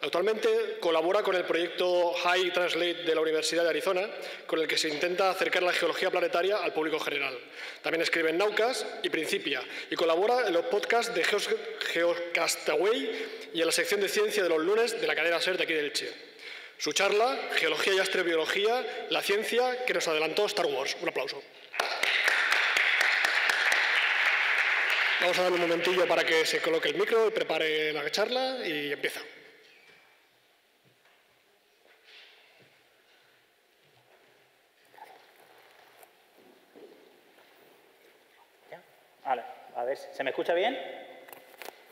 Actualmente colabora con el proyecto High Translate de la Universidad de Arizona, con el que se intenta acercar la geología planetaria al público general. También escribe en Naucas y Principia, y colabora en los podcasts de Geocastaway y en la sección de ciencia de los lunes de la cadena SER de aquí de Elche. Su charla, Geología y Astrobiología, la ciencia que nos adelantó Star Wars. Un aplauso. Vamos a darle un momentillo para que se coloque el micro y prepare la charla y empieza. Vale, a ver, ¿se me escucha bien?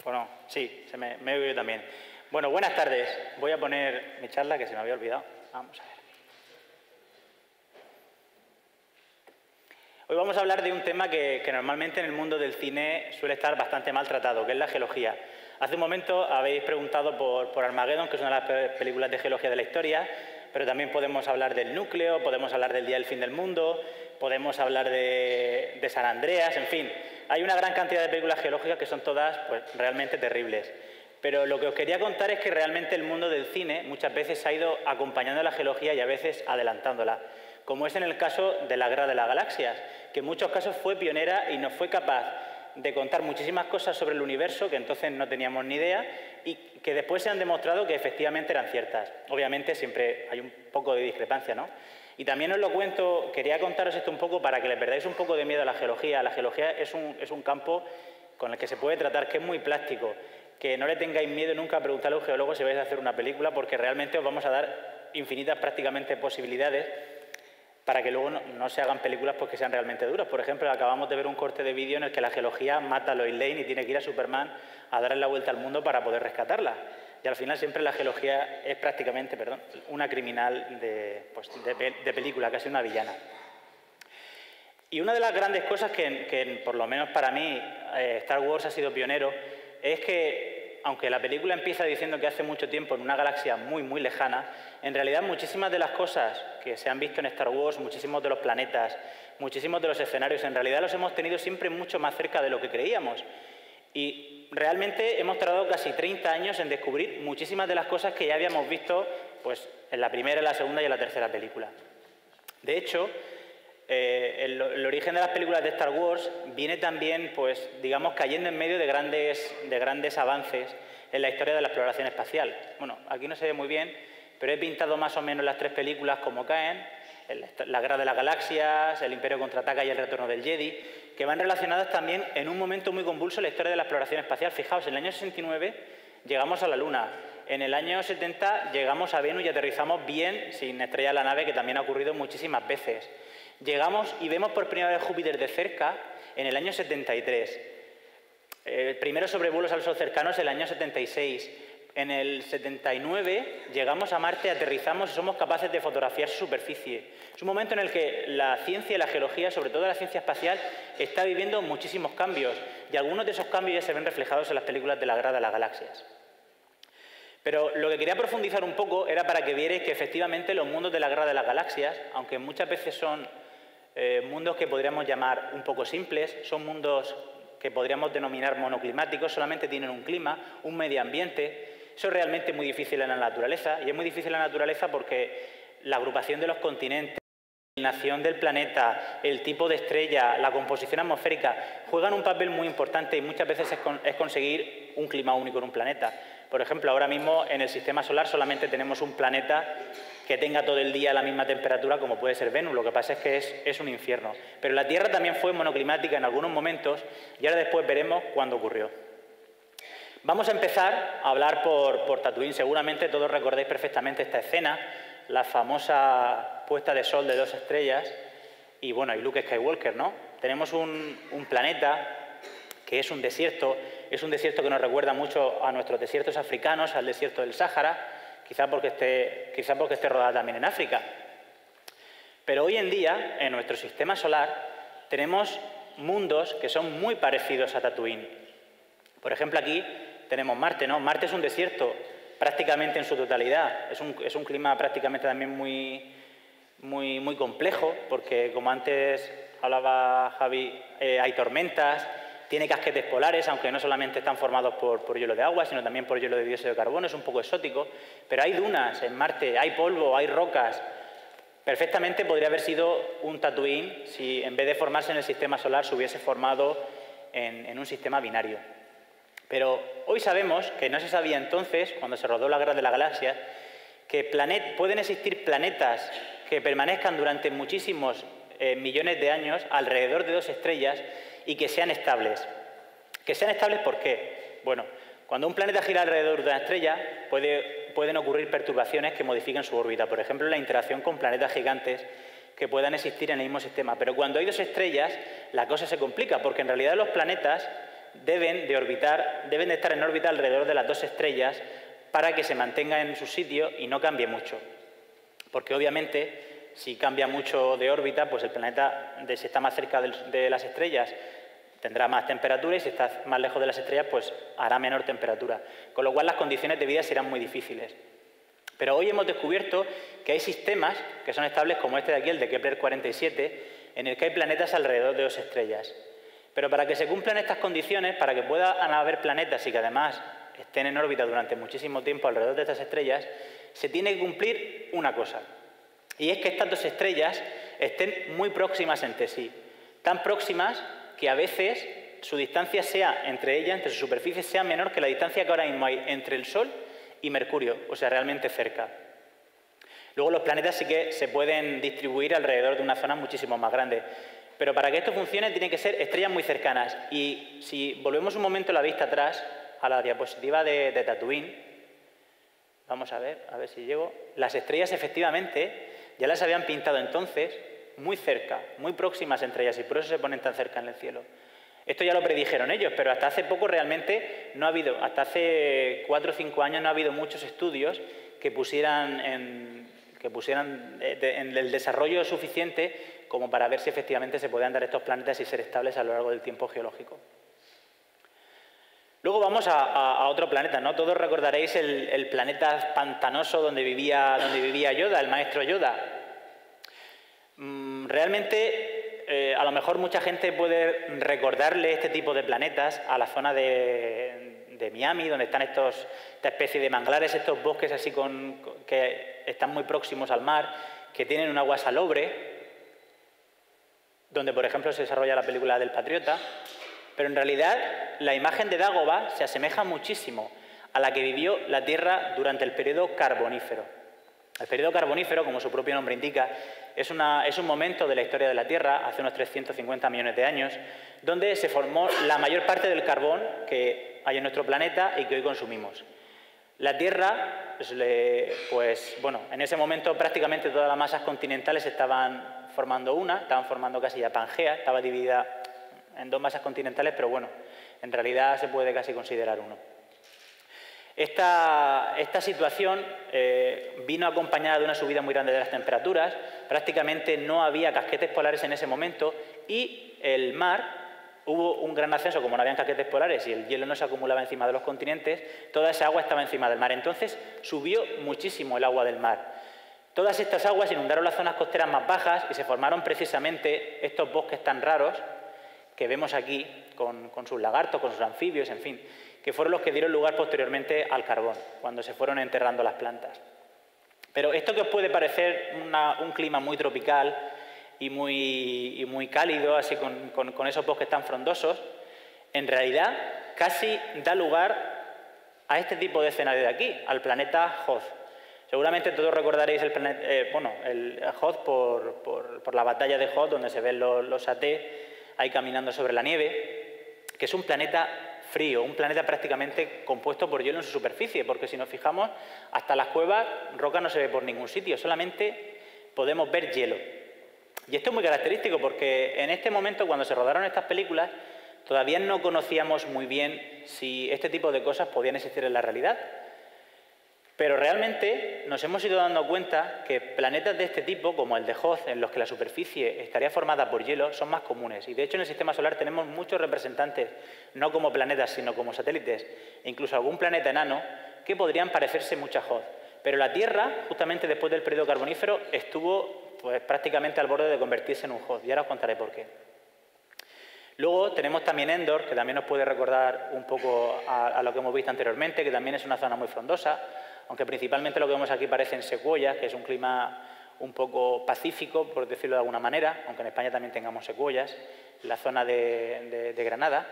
¿O no? Sí, me oigo yo también. Bueno, buenas tardes. Voy a poner mi charla que se me había olvidado. Vamos a ver. Hoy vamos a hablar de un tema que normalmente en el mundo del cine suele estar bastante maltratado, que es la geología. Hace un momento habéis preguntado por Armageddon, que es una de las películas de geología de la historia, pero también podemos hablar del núcleo, podemos hablar del día del fin del mundo, podemos hablar de San Andreas, en fin. Hay una gran cantidad de películas geológicas que son todas pues, realmente terribles. Pero lo que os quería contar es que realmente el mundo del cine muchas veces ha ido acompañando a la geología y a veces adelantándola, como es en el caso de la Guerra de las Galaxias, que en muchos casos fue pionera y nos fue capaz de contar muchísimas cosas sobre el universo que entonces no teníamos ni idea y que después se han demostrado que efectivamente eran ciertas. Obviamente siempre hay un poco de discrepancia, ¿no? Y también os lo cuento, quería contaros esto un poco para que le perdáis un poco de miedo a la geología. La geología es un campo con el que se puede tratar, que es muy plástico, que no le tengáis miedo nunca a preguntarle a un geólogo si vais a hacer una película, porque realmente os vamos a dar infinitas prácticamente posibilidades para que luego no se hagan películas pues, que sean realmente duras. Por ejemplo, acabamos de ver un corte de vídeo en el que la geología mata a Lois Lane y tiene que ir a Superman a darle la vuelta al mundo para poder rescatarla. Y al final siempre la geología es prácticamente, una criminal de película, casi una villana. Y una de las grandes cosas que por lo menos para mí, Star Wars ha sido pionero, es que, aunque la película empieza diciendo que hace mucho tiempo en una galaxia muy, muy lejana, en realidad muchísimas de las cosas que se han visto en Star Wars, muchísimos de los planetas, muchísimos de los escenarios, en realidad los hemos tenido siempre mucho más cerca de lo que creíamos. Y realmente hemos tardado casi 30 años en descubrir muchísimas de las cosas que ya habíamos visto pues, en la primera, en la segunda y en la tercera película. De hecho, el origen de las películas de Star Wars viene también, pues, digamos, cayendo en medio de grandes avances en la historia de la exploración espacial. Bueno, aquí no se ve muy bien, pero he pintado más o menos las tres películas como caen, la Guerra de las Galaxias, El Imperio Contraataca y El Retorno del Jedi, que van relacionadas también en un momento muy convulso en la historia de la exploración espacial. Fijaos, en el año 69 llegamos a la Luna, en el año 70 llegamos a Venus y aterrizamos bien sin estrellar la nave, que también ha ocurrido muchísimas veces. Llegamos y vemos por primera vez Júpiter de cerca en el año 73. Primero sobrevuelos al Sol cercanos en el año 76. En el 79 llegamos a Marte, aterrizamos y somos capaces de fotografiar su superficie. Es un momento en el que la ciencia y la geología, sobre todo la ciencia espacial, está viviendo muchísimos cambios. Y algunos de esos cambios ya se ven reflejados en las películas de la Guerra de las Galaxias. Pero lo que quería profundizar un poco era para que vierais que efectivamente los mundos de la Guerra de las Galaxias, aunque muchas veces son mundos que podríamos llamar un poco simples, son mundos que podríamos denominar monoclimáticos, solamente tienen un clima, un medio ambiente. Eso es realmente muy difícil en la naturaleza, y es muy difícil en la naturaleza porque la agrupación de los continentes, la inclinación del planeta, el tipo de estrella, la composición atmosférica, juegan un papel muy importante y muchas veces es conseguir un clima único en un planeta. Por ejemplo, ahora mismo en el sistema solar solamente tenemos un planeta que tenga todo el día la misma temperatura como puede ser Venus. Lo que pasa es que es un infierno. Pero la Tierra también fue monoclimática en algunos momentos y ahora después veremos cuándo ocurrió. Vamos a empezar a hablar por Tatooine. Seguramente todos recordáis perfectamente esta escena, la famosa puesta de sol de 2 estrellas y, bueno, y Luke Skywalker, ¿no? Tenemos un planeta que es un desierto que nos recuerda mucho a nuestros desiertos africanos, al desierto del Sáhara, quizá porque esté rodada también en África. Pero hoy en día, en nuestro sistema solar, tenemos mundos que son muy parecidos a Tatooine. Por ejemplo, aquí tenemos Marte, ¿no? Marte es un desierto prácticamente en su totalidad. Es un clima prácticamente también muy complejo, porque como antes hablaba Javi, hay tormentas, tiene casquetes polares, aunque no solamente están formados por hielo de agua, sino también por hielo de dióxido de carbono, es un poco exótico, pero hay dunas en Marte, hay polvo, hay rocas. Perfectamente podría haber sido un Tatooine si en vez de formarse en el sistema solar se hubiese formado en un sistema binario. Pero hoy sabemos, que no se sabía entonces, cuando se rodó la Guerra de las Galaxias, que pueden existir planetas que permanezcan durante muchísimos millones de años alrededor de dos estrellas y que sean estables. ¿Que sean estables por qué? Bueno, cuando un planeta gira alrededor de una estrella pueden ocurrir perturbaciones que modifiquen su órbita. Por ejemplo, la interacción con planetas gigantes que puedan existir en el mismo sistema. Pero cuando hay dos estrellas, la cosa se complica, porque en realidad los planetas deben de estar en órbita alrededor de las dos estrellas para que se mantengan en su sitio y no cambie mucho. Porque obviamente, si cambia mucho de órbita, pues el planeta, si está más cerca de las estrellas, tendrá más temperatura y si está más lejos de las estrellas, pues hará menor temperatura. Con lo cual las condiciones de vida serán muy difíciles. Pero hoy hemos descubierto que hay sistemas que son estables como este de aquí, el de Kepler 47, en el que hay planetas alrededor de dos estrellas. Pero para que se cumplan estas condiciones, para que puedan haber planetas y que además estén en órbita durante muchísimo tiempo alrededor de estas estrellas, se tiene que cumplir una cosa. Y es que estas dos estrellas estén muy próximas entre sí. Tan próximas que a veces su distancia sea entre ellas, entre su superficie, sea menor que la distancia que ahora mismo hay entre el Sol y Mercurio, o sea, realmente cerca. Luego los planetas sí que se pueden distribuir alrededor de una zona muchísimo más grande. Pero para que esto funcione tienen que ser estrellas muy cercanas. Y si volvemos un momento la vista atrás, a la diapositiva de Tatooine, vamos a ver si llego. Las estrellas efectivamente ya las habían pintado entonces muy cerca, muy próximas entre ellas, y por eso se ponen tan cerca en el cielo. Esto ya lo predijeron ellos, pero hasta hace poco realmente no ha habido, hasta hace 4 o 5 años no ha habido muchos estudios que pusieran en el desarrollo suficiente como para ver si efectivamente se podían dar estos planetas y ser estables a lo largo del tiempo geológico. Luego vamos a otro planeta, ¿no? Todos recordaréis el planeta pantanoso donde vivía Yoda, el maestro Yoda. Realmente, a lo mejor mucha gente puede recordarle este tipo de planetas a la zona de Miami, donde están esta especie de manglares, estos bosques así que están muy próximos al mar, que tienen un agua salobre, donde, por ejemplo, se desarrolla la película del Patriota. Pero en realidad la imagen de Dagobah se asemeja muchísimo a la que vivió la Tierra durante el periodo carbonífero. El periodo carbonífero, como su propio nombre indica, es un momento de la historia de la Tierra, hace unos 350 millones de años, donde se formó la mayor parte del carbón que hay en nuestro planeta y que hoy consumimos. La Tierra, en ese momento prácticamente todas las masas continentales estaban formando casi ya Pangea, estaba dividida en 2 masas continentales, pero bueno, en realidad se puede casi considerar uno. Esta situación vino acompañada de una subida muy grande de las temperaturas, prácticamente no había casquetes polares en ese momento y el mar, hubo un gran ascenso, como no habían casquetes polares y el hielo no se acumulaba encima de los continentes, toda esa agua estaba encima del mar, entonces subió muchísimo el agua del mar. Todas estas aguas inundaron las zonas costeras más bajas y se formaron precisamente estos bosques tan raros que vemos aquí con sus lagartos, con sus anfibios, en fin, que fueron los que dieron lugar posteriormente al carbón, cuando se fueron enterrando las plantas. Pero esto que os puede parecer un clima muy tropical y muy cálido, así con esos bosques tan frondosos, en realidad casi da lugar a este tipo de escenario de aquí, al planeta Hoth. Seguramente todos recordaréis el Hoth por la batalla de Hoth, donde se ven los Saté ahí caminando sobre la nieve, que es un planeta frío, un planeta prácticamente compuesto por hielo en su superficie, porque si nos fijamos, hasta las cuevas, roca no se ve por ningún sitio, solamente podemos ver hielo. Y esto es muy característico porque en este momento, cuando se rodaron estas películas, todavía no conocíamos muy bien si este tipo de cosas podían existir en la realidad. Pero realmente nos hemos ido dando cuenta que planetas de este tipo, como el de Hoth, en los que la superficie estaría formada por hielo, son más comunes. Y de hecho en el Sistema Solar tenemos muchos representantes, no como planetas, sino como satélites, e incluso algún planeta enano, que podrían parecerse mucho a Hoth. Pero la Tierra, justamente después del periodo carbonífero, estuvo prácticamente al borde de convertirse en un Hoth. Y ahora os contaré por qué. Luego tenemos también Endor, que también nos puede recordar un poco a lo que hemos visto anteriormente, que también es una zona muy frondosa, aunque principalmente lo que vemos aquí parecen secuoyas, que es un clima un poco pacífico, por decirlo de alguna manera, aunque en España también tengamos secuoyas, la zona de Granada.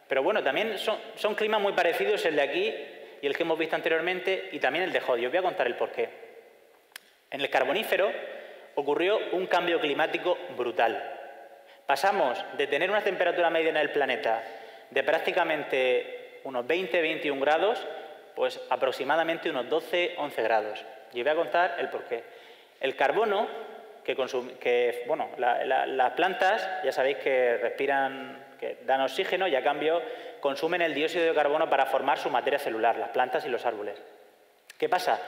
Pero bueno, también son climas muy parecidos el de aquí y el que hemos visto anteriormente, y también el de Jodi. Os voy a contar el porqué. En el Carbonífero ocurrió un cambio climático brutal. Pasamos de tener una temperatura media en el planeta de prácticamente unos 20-21 grados, pues aproximadamente unos 12-11 grados. Y os voy a contar el porqué. El carbono las plantas, ya sabéis que respiran, que dan oxígeno y a cambio consumen el dióxido de carbono para formar su materia celular, las plantas y los árboles. ¿Qué pasa?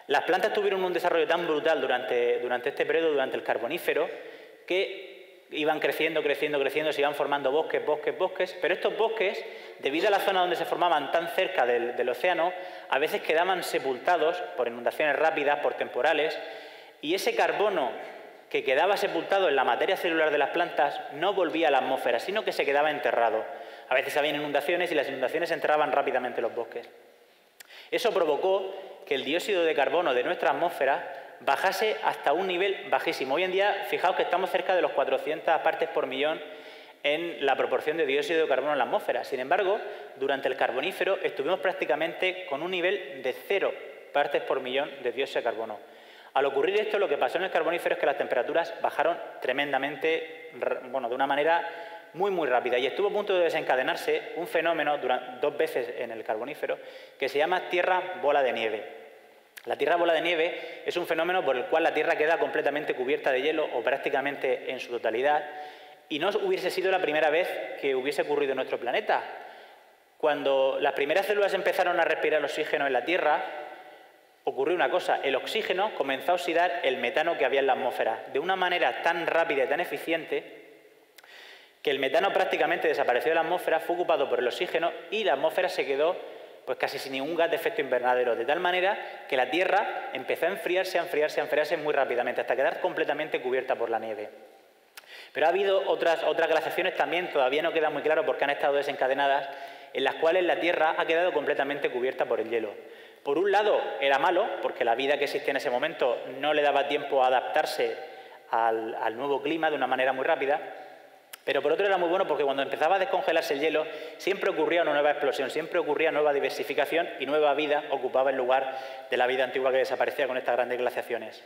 Las plantas tuvieron un desarrollo tan brutal durante este periodo, durante el Carbonífero, que iban creciendo, se iban formando bosques, pero estos bosques, debido a la zona donde se formaban tan cerca del océano, a veces quedaban sepultados por inundaciones rápidas, por temporales, y ese carbono que quedaba sepultado en la materia celular de las plantas no volvía a la atmósfera, sino que se quedaba enterrado. A veces había inundaciones y las inundaciones enterraban rápidamente los bosques. Eso provocó que el dióxido de carbono de nuestra atmósfera bajase hasta un nivel bajísimo. Hoy en día, fijaos que estamos cerca de los 400 partes por millón en la proporción de dióxido de carbono en la atmósfera. Sin embargo, durante el Carbonífero estuvimos prácticamente con un nivel de 0 partes por millón de dióxido de carbono. Al ocurrir esto, lo que pasó en el Carbonífero es que las temperaturas bajaron tremendamente, de una manera muy rápida, y estuvo a punto de desencadenarse un fenómeno dos veces en el Carbonífero que se llama Tierra bola de nieve. La Tierra bola de nieve es un fenómeno por el cual la Tierra queda completamente cubierta de hielo o prácticamente en su totalidad, y no hubiese sido la primera vez que hubiese ocurrido en nuestro planeta. Cuando las primeras células empezaron a respirar oxígeno en la Tierra, ocurrió una cosa: el oxígeno comenzó a oxidar el metano que había en la atmósfera de una manera tan rápida y tan eficiente que el metano prácticamente desapareció de la atmósfera, fue ocupado por el oxígeno y la atmósfera se quedó pues casi sin ningún gas de efecto invernadero, de tal manera que la Tierra empezó a enfriarse muy rápidamente, hasta quedar completamente cubierta por la nieve. Pero ha habido otras glaciaciones también, todavía no queda muy claro porque han estado desencadenadas, en las cuales la Tierra ha quedado completamente cubierta por el hielo. Por un lado era malo, porque la vida que existía en ese momento no le daba tiempo a adaptarse al nuevo clima de una manera muy rápida, pero por otro era muy bueno porque cuando empezaba a descongelarse el hielo siempre ocurría una nueva explosión, siempre ocurría nueva diversificación y nueva vida ocupaba el lugar de la vida antigua que desaparecía con estas grandes glaciaciones.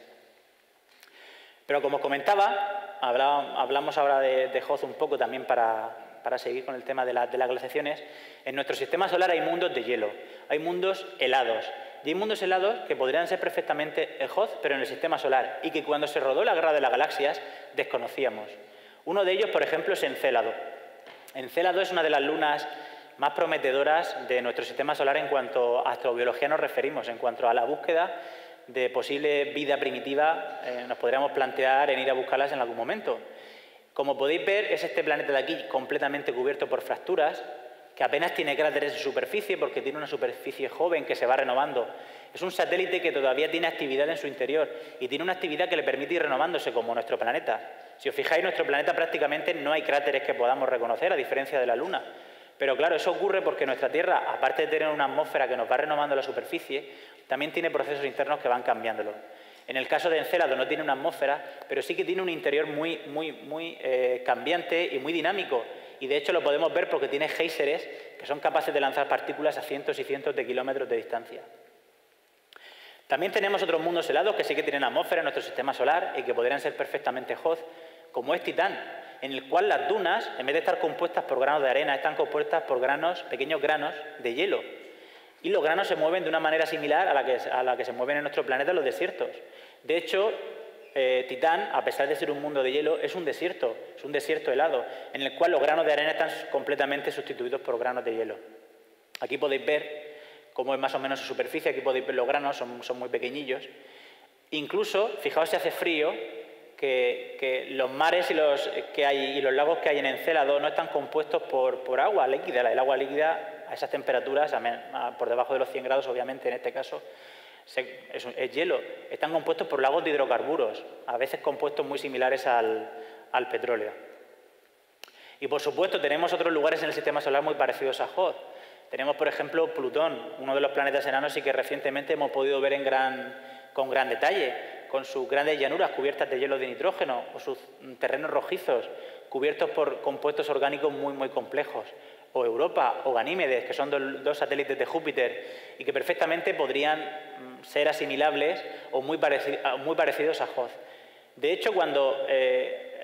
Pero como os comentaba, hablamos ahora de Jod un poco también para seguir con el tema de las glaciaciones. En nuestro sistema solar hay mundos de hielo, hay mundos helados. Y hay mundos helados que podrían ser perfectamente el Jod, pero en el sistema solar, y que cuando se rodó la Guerra de las Galaxias desconocíamos. Uno de ellos, por ejemplo, es Encélado. Encélado es una de las lunas más prometedoras de nuestro sistema solar en cuanto a astrobiología nos referimos, en cuanto a la búsqueda de posible vida primitiva, nos podríamos plantear en ir a buscarlas en algún momento. Como podéis ver, es este planeta de aquí completamente cubierto por fracturas, que apenas tiene cráteres en superficie porque tiene una superficie joven que se va renovando. Es un satélite que todavía tiene actividad en su interior y tiene una actividad que le permite ir renovándose como nuestro planeta. Si os fijáis, nuestro planeta prácticamente no hay cráteres que podamos reconocer, a diferencia de la Luna. Pero claro, eso ocurre porque nuestra Tierra, aparte de tener una atmósfera que nos va renovando la superficie, también tiene procesos internos que van cambiándolo. En el caso de Encélado no tiene una atmósfera, pero sí que tiene un interior muy cambiante y muy dinámico. Y de hecho lo podemos ver porque tiene géiseres que son capaces de lanzar partículas a cientos y cientos de kilómetros de distancia. También tenemos otros mundos helados que sí que tienen atmósfera en nuestro sistema solar y que podrían ser perfectamente Jod, como es Titán, en el cual las dunas, en vez de estar compuestas por granos de arena, están compuestas por pequeños granos de hielo. Y los granos se mueven de una manera similar a la que se mueven en nuestro planeta los desiertos. De hecho, Titán, a pesar de ser un mundo de hielo, es un desierto helado, en el cual los granos de arena están completamente sustituidos por granos de hielo. Aquí podéis ver cómo es más o menos su superficie, aquí podéis ver los granos, son muy pequeñillos. Incluso, fijaos si hace frío, que los mares y los lagos que hay en Encélado no están compuestos por agua líquida. El agua líquida a esas temperaturas, por debajo de los 100 grados, obviamente en este caso, es hielo. Están compuestos por lagos de hidrocarburos, a veces compuestos muy similares al petróleo. Y, por supuesto, tenemos otros lugares en el Sistema Solar muy parecidos a Hoth. Tenemos, por ejemplo, Plutón, uno de los planetas enanos y que recientemente hemos podido ver con gran detalle, con sus grandes llanuras cubiertas de hielo de nitrógeno o sus terrenos rojizos cubiertos por compuestos orgánicos muy complejos. O Europa o Ganímedes, que son dos satélites de Júpiter y que perfectamente podrían ser asimilables o muy parecidos a Hoth. De hecho,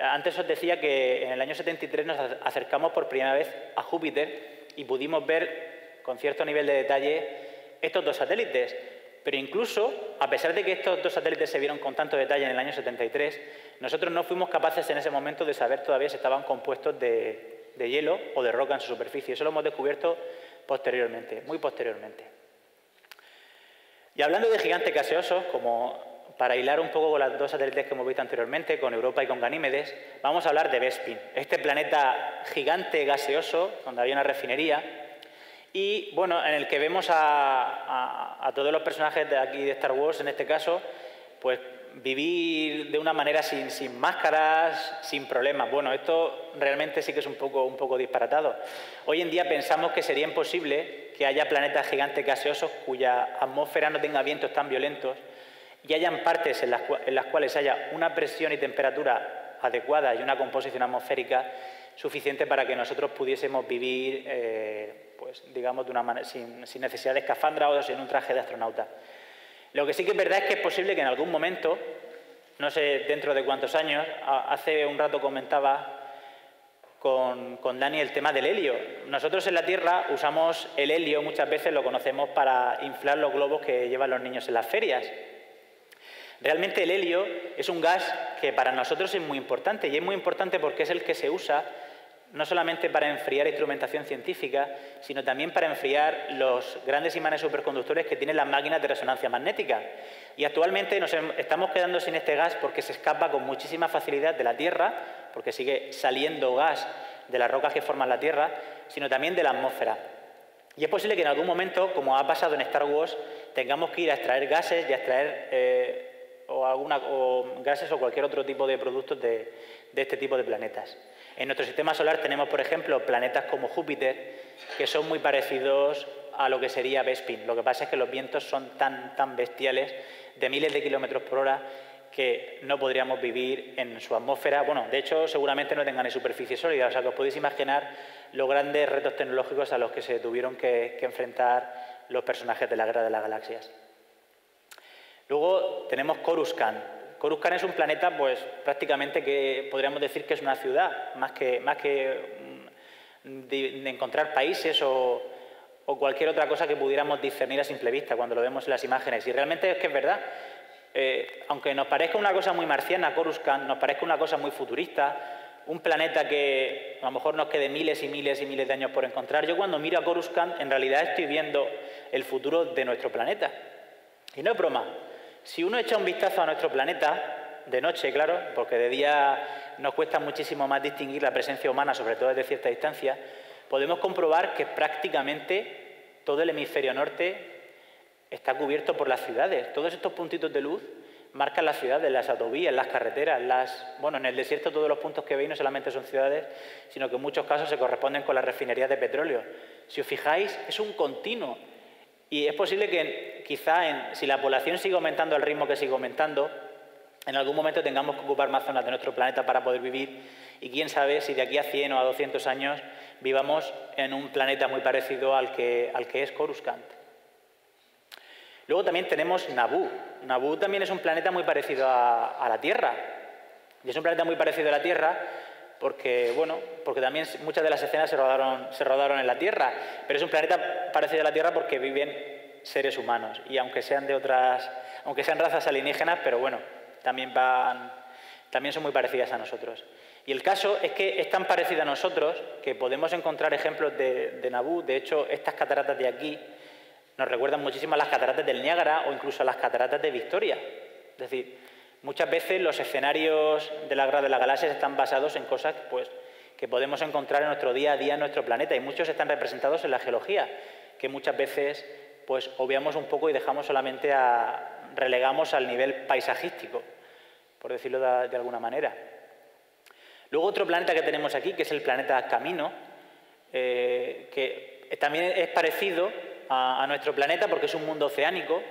antes os decía que en el año 73 nos acercamos por primera vez a Júpiter y pudimos ver con cierto nivel de detalle estos dos satélites. Pero incluso, a pesar de que estos dos satélites se vieron con tanto detalle en el año 73, nosotros no fuimos capaces en ese momento de saber todavía si estaban compuestos de hielo o de roca en su superficie. Eso lo hemos descubierto posteriormente, muy posteriormente. Y hablando de gigantes gaseosos, como para hilar un poco con las dos satélites que hemos visto anteriormente, con Europa y con Ganímedes, vamos a hablar de Bespin, este planeta gigante gaseoso, donde había una refinería, y bueno, en el que vemos a todos los personajes de aquí de Star Wars, en este caso, pues vivir de una manera sin máscaras, sin problemas. Bueno, esto realmente sí que es un poco disparatado. Hoy en día pensamos que sería imposible que haya planetas gigantes gaseosos cuya atmósfera no tenga vientos tan violentos y hayan partes en las cuales haya una presión y temperatura adecuada y una composición atmosférica suficiente para que nosotros pudiésemos vivir, pues, digamos, sin necesidad de escafandra o sin un traje de astronauta. Lo que sí que es verdad es que es posible que en algún momento, no sé dentro de cuántos años, hace un rato comentaba con Dani el tema del helio. Nosotros en la Tierra usamos el helio, muchas veces lo conocemos para inflar los globos que llevan los niños en las ferias. Realmente el helio es un gas que para nosotros es muy importante, y es muy importante porque es el que se usa no solamente para enfriar instrumentación científica, sino también para enfriar los grandes imanes superconductores que tienen las máquinas de resonancia magnética. Y actualmente nos estamos quedando sin este gas porque se escapa con muchísima facilidad de la Tierra, porque sigue saliendo gas de las rocas que forman la Tierra, sino también de la atmósfera. Y es posible que en algún momento, como ha pasado en Star Wars, tengamos que ir a extraer gases y a extraer gases o cualquier otro tipo de productos de este tipo de planetas. En nuestro sistema solar tenemos, por ejemplo, planetas como Júpiter, que son muy parecidos a lo que sería Bespin. Lo que pasa es que los vientos son tan bestiales, de miles de kilómetros por hora, que no podríamos vivir en su atmósfera. Bueno, de hecho, seguramente no tengan ni superficie sólida. O sea, que os podéis imaginar los grandes retos tecnológicos a los que se tuvieron que enfrentar los personajes de la Guerra de las Galaxias. Luego tenemos Coruscant. Coruscant es un planeta, pues prácticamente que podríamos decir que es una ciudad, más que de encontrar países o cualquier otra cosa que pudiéramos discernir a simple vista cuando lo vemos en las imágenes. Y realmente es que es verdad, aunque nos parezca una cosa muy marciana, Coruscant, nos parezca una cosa muy futurista, un planeta que a lo mejor nos quede miles y miles y miles de años por encontrar, yo cuando miro a Coruscant en realidad estoy viendo el futuro de nuestro planeta. Y no es broma. Si uno echa un vistazo a nuestro planeta, de noche, claro, porque de día nos cuesta muchísimo más distinguir la presencia humana, sobre todo desde cierta distancia, podemos comprobar que prácticamente todo el hemisferio norte está cubierto por las ciudades. Todos estos puntitos de luz marcan las ciudades, las autovías, las carreteras, bueno, en el desierto todos los puntos que veis no solamente son ciudades, sino que en muchos casos se corresponden con las refinerías de petróleo. Si os fijáis, es un continuo. Y es posible que quizá si la población sigue aumentando al ritmo que sigue aumentando, en algún momento tengamos que ocupar más zonas de nuestro planeta para poder vivir y quién sabe si de aquí a 100 o a 200 años vivamos en un planeta muy parecido al que es Coruscant. Luego también tenemos Naboo. Naboo también es un planeta muy parecido a la Tierra. Y es un planeta muy parecido a la Tierra porque también muchas de las escenas se rodaron en la Tierra, pero es un planeta parecido a la Tierra porque viven seres humanos, y aunque sean razas alienígenas, pero bueno, también son muy parecidas a nosotros. Y el caso es que es tan parecida a nosotros que podemos encontrar ejemplos de Naboo. De hecho, estas cataratas de aquí nos recuerdan muchísimo a las cataratas del Niágara o incluso a las cataratas de Victoria. Es decir, muchas veces los escenarios de la Guerra de las Galaxias están basados en cosas que podemos encontrar en nuestro día a día en nuestro planeta, y muchos están representados en la geología, que muchas veces obviamos un poco y relegamos al nivel paisajístico, por decirlo de alguna manera. Luego otro planeta que tenemos aquí, que es el planeta Camino, que también es parecido a nuestro planeta porque es un mundo oceánico.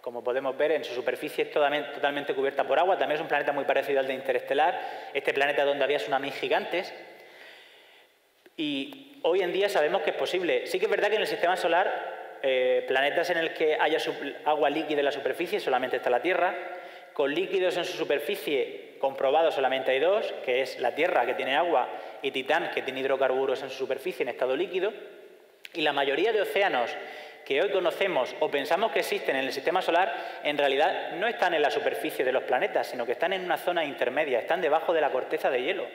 Como podemos ver, en su superficie es totalmente cubierta por agua. También es un planeta muy parecido al de Interestelar, este planeta donde había tsunamis gigantes. Y hoy en día sabemos que es posible. Sí que es verdad que en el sistema solar, planetas en el que haya agua líquida en la superficie, solamente está la Tierra. Con líquidos en su superficie, comprobados solamente hay dos, que es la Tierra, que tiene agua, y Titán, que tiene hidrocarburos en su superficie en estado líquido. Y la mayoría de océanos que hoy conocemos o pensamos que existen en el sistema solar, en realidad no están en la superficie de los planetas, sino que están en una zona intermedia, están debajo de la corteza de hielo.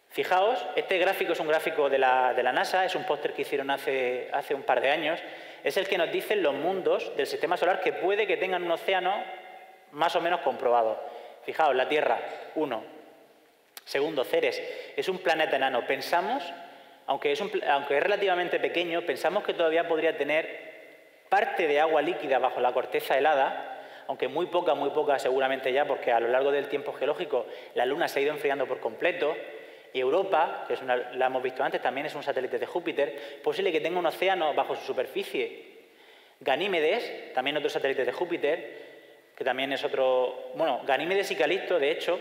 Fijaos, este gráfico es un gráfico de la NASA, es un póster que hicieron hace un par de años, es el que nos dicen los mundos del sistema solar que puede que tengan un océano más o menos comprobado. Fijaos, la Tierra, 1. Segundo, Ceres, es un planeta enano. Pensamos, aunque es relativamente pequeño, pensamos que todavía podría tener parte de agua líquida bajo la corteza helada, aunque muy poca seguramente ya, porque a lo largo del tiempo geológico la Luna se ha ido enfriando por completo. Y Europa, que la hemos visto antes, también es un satélite de Júpiter, posible que tenga un océano bajo su superficie. Ganímedes, también otro satélite de Júpiter, que también es otro... Bueno, Ganímedes y Calisto, de hecho,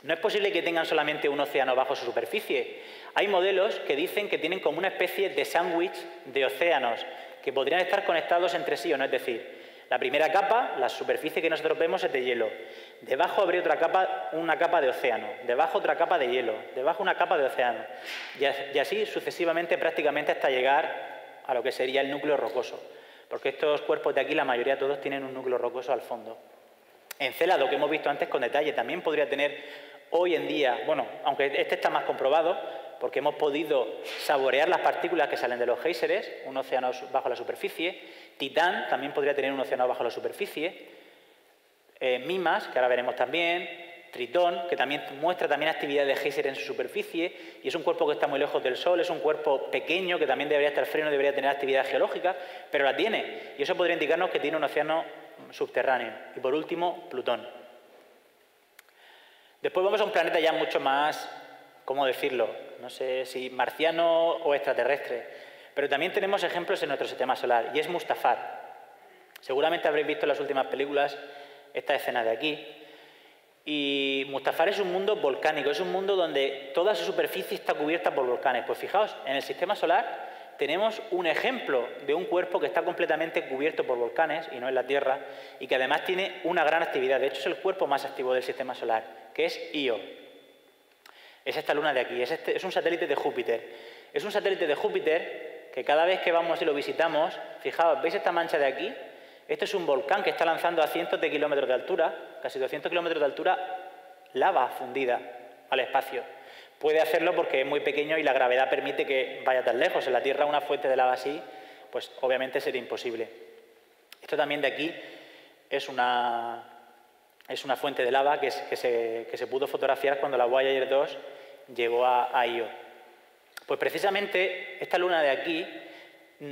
no es posible que tengan solamente un océano bajo su superficie. Hay modelos que dicen que tienen como una especie de sándwich de océanos, que podrían estar conectados entre sí o no, es decir, la primera capa, la superficie que nosotros vemos es de hielo. Debajo habría una capa de océano. Debajo otra capa de hielo. Debajo una capa de océano. Y así sucesivamente prácticamente hasta llegar a lo que sería el núcleo rocoso. Porque estos cuerpos de aquí, la mayoría todos tienen un núcleo rocoso al fondo. Encélado, que hemos visto antes con detalle, también podría tener hoy en día, bueno, aunque este está más comprobado, porque hemos podido saborear las partículas que salen de los géiseres, un océano bajo la superficie. Titán también podría tener un océano bajo la superficie. Mimas, que ahora veremos también. Tritón, que también muestra también actividad de géiser en su superficie, y es un cuerpo que está muy lejos del Sol, es un cuerpo pequeño que también debería estar frío, no debería tener actividad geológica, pero la tiene, y eso podría indicarnos que tiene un océano subterráneo. Y por último, Plutón. Después vamos a un planeta ya mucho más, ¿cómo decirlo? No sé si marciano o extraterrestre, pero también tenemos ejemplos en nuestro sistema solar, y es Mustafar. Seguramente habréis visto en las últimas películas esta escena de aquí. Y Mustafar es un mundo volcánico, es un mundo donde toda su superficie está cubierta por volcanes. Pues fijaos, en el sistema solar tenemos un ejemplo de un cuerpo que está completamente cubierto por volcanes, y no en la Tierra, y que además tiene una gran actividad. De hecho, es el cuerpo más activo del sistema solar, que es Io. Es esta luna de aquí, es un satélite de Júpiter. Es un satélite de Júpiter que cada vez que vamos y lo visitamos, fijaos, ¿veis esta mancha de aquí? Esto es un volcán que está lanzando a cientos de kilómetros de altura, casi 200 kilómetros de altura, lava fundida al espacio. Puede hacerlo porque es muy pequeño y la gravedad permite que vaya tan lejos. En la Tierra una fuente de lava así, pues obviamente sería imposible. Esto también de aquí es una fuente de lava que se pudo fotografiar cuando la Voyager 2 llegó a Io. Pues precisamente esta luna de aquí,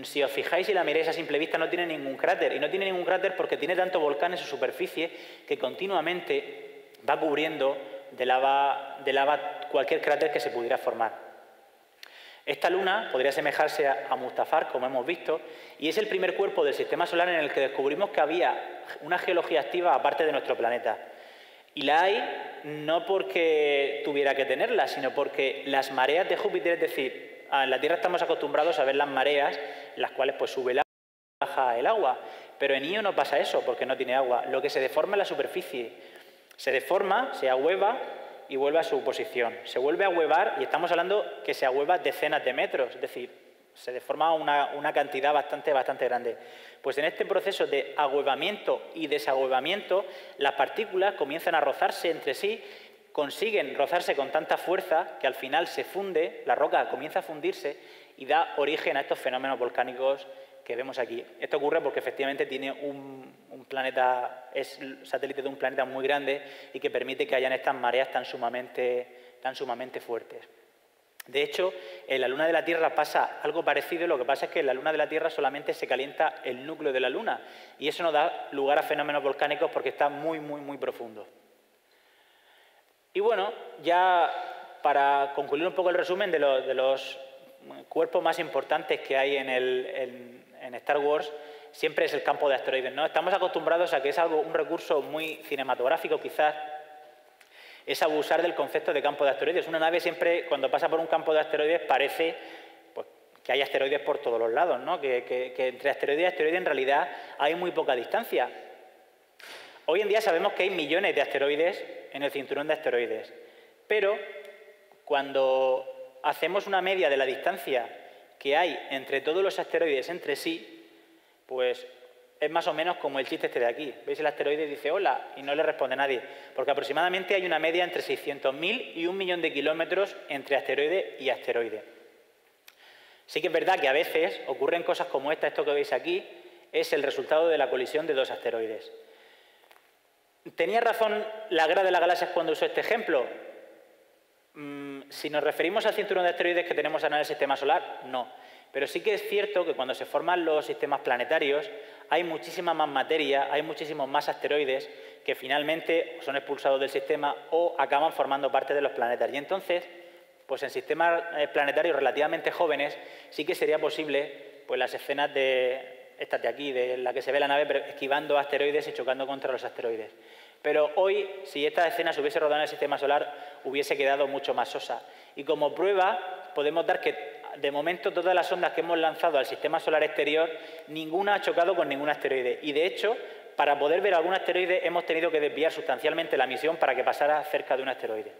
si os fijáis y la miráis a simple vista, no tiene ningún cráter. Y no tiene ningún cráter porque tiene tanto volcán en su superficie que continuamente va cubriendo de lava cualquier cráter que se pudiera formar. Esta luna podría asemejarse a Mustafar, como hemos visto, y es el primer cuerpo del sistema solar en el que descubrimos que había una geología activa aparte de nuestro planeta. Y la hay no porque tuviera que tenerla, sino porque las mareas de Júpiter, es decir, en la Tierra estamos acostumbrados a ver las mareas, en las cuales pues sube el agua, baja el agua, pero en Io no pasa eso porque no tiene agua. Lo que se deforma es la superficie. Se deforma, se ahueva y vuelve a su posición. Se vuelve a ahuevar y estamos hablando que se ahueva decenas de metros, es decir, se deforma una cantidad bastante grande. Pues en este proceso de ahuevamiento y desahuevamiento, las partículas comienzan a rozarse entre sí, consiguen rozarse con tanta fuerza que al final se funde, la roca comienza a fundirse y da origen a estos fenómenos volcánicos que vemos aquí. Esto ocurre porque efectivamente tiene un planeta, es satélite de un planeta muy grande y que permite que hayan estas mareas tan sumamente fuertes. De hecho, en la luna de la Tierra pasa algo parecido, lo que pasa es que en la luna de la Tierra solamente se calienta el núcleo de la luna y eso no da lugar a fenómenos volcánicos porque está muy profundo. Y bueno, ya para concluir un poco el resumen de los cuerpos más importantes que hay en Star Wars, siempre es el campo de asteroides, ¿no? Estamos acostumbrados a que es un recurso muy cinematográfico, quizás, es abusar del concepto de campo de asteroides. Una nave siempre, cuando pasa por un campo de asteroides, parece pues, que hay asteroides por todos los lados, ¿no? Que entre asteroide y asteroide en realidad hay muy poca distancia. Hoy en día sabemos que hay millones de asteroides en el cinturón de asteroides, pero cuando hacemos una media de la distancia que hay entre todos los asteroides entre sí, pues es más o menos como el chiste este de aquí. ¿Veis el asteroide y dice hola? Y no le responde nadie. Porque aproximadamente hay una media entre 600.000 y 1 millón de kilómetros entre asteroide y asteroide. Sí que es verdad que a veces ocurren cosas como esto que veis aquí, es el resultado de la colisión de dos asteroides. ¿Tenía razón la Guerra de las Galaxias cuando usó este ejemplo? Si nos referimos al cinturón de asteroides que tenemos ahora en el Sistema Solar, no. Pero sí que es cierto que cuando se forman los sistemas planetarios hay muchísima más materia, hay muchísimos más asteroides que finalmente son expulsados del sistema o acaban formando parte de los planetas. Y entonces, pues en sistemas planetarios relativamente jóvenes sí que sería posible pues las escenas de estas de aquí, de la que se ve la nave esquivando asteroides y chocando contra los asteroides. Pero hoy, si esta escena se hubiese rodado en el Sistema Solar, hubiese quedado mucho más sosa. Y como prueba podemos dar que de momento todas las ondas que hemos lanzado al Sistema Solar exterior, ninguna ha chocado con ningún asteroide. Y de hecho, para poder ver algún asteroide hemos tenido que desviar sustancialmente la misión para que pasara cerca de un asteroide.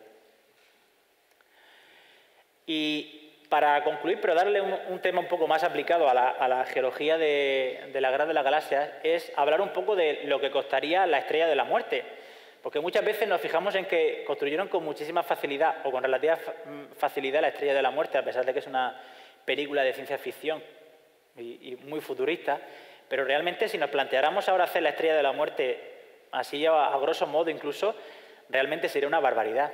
Y para concluir, pero darle un tema un poco más aplicado a la geología de la Guerra de las Galaxias, es hablar un poco de lo que costaría la Estrella de la Muerte. Porque muchas veces nos fijamos en que construyeron con muchísima facilidad o con relativa facilidad la Estrella de la Muerte, a pesar de que es una película de ciencia ficción y muy futurista. Pero realmente si nos planteáramos ahora hacer la Estrella de la Muerte, así a grosso modo incluso, realmente sería una barbaridad.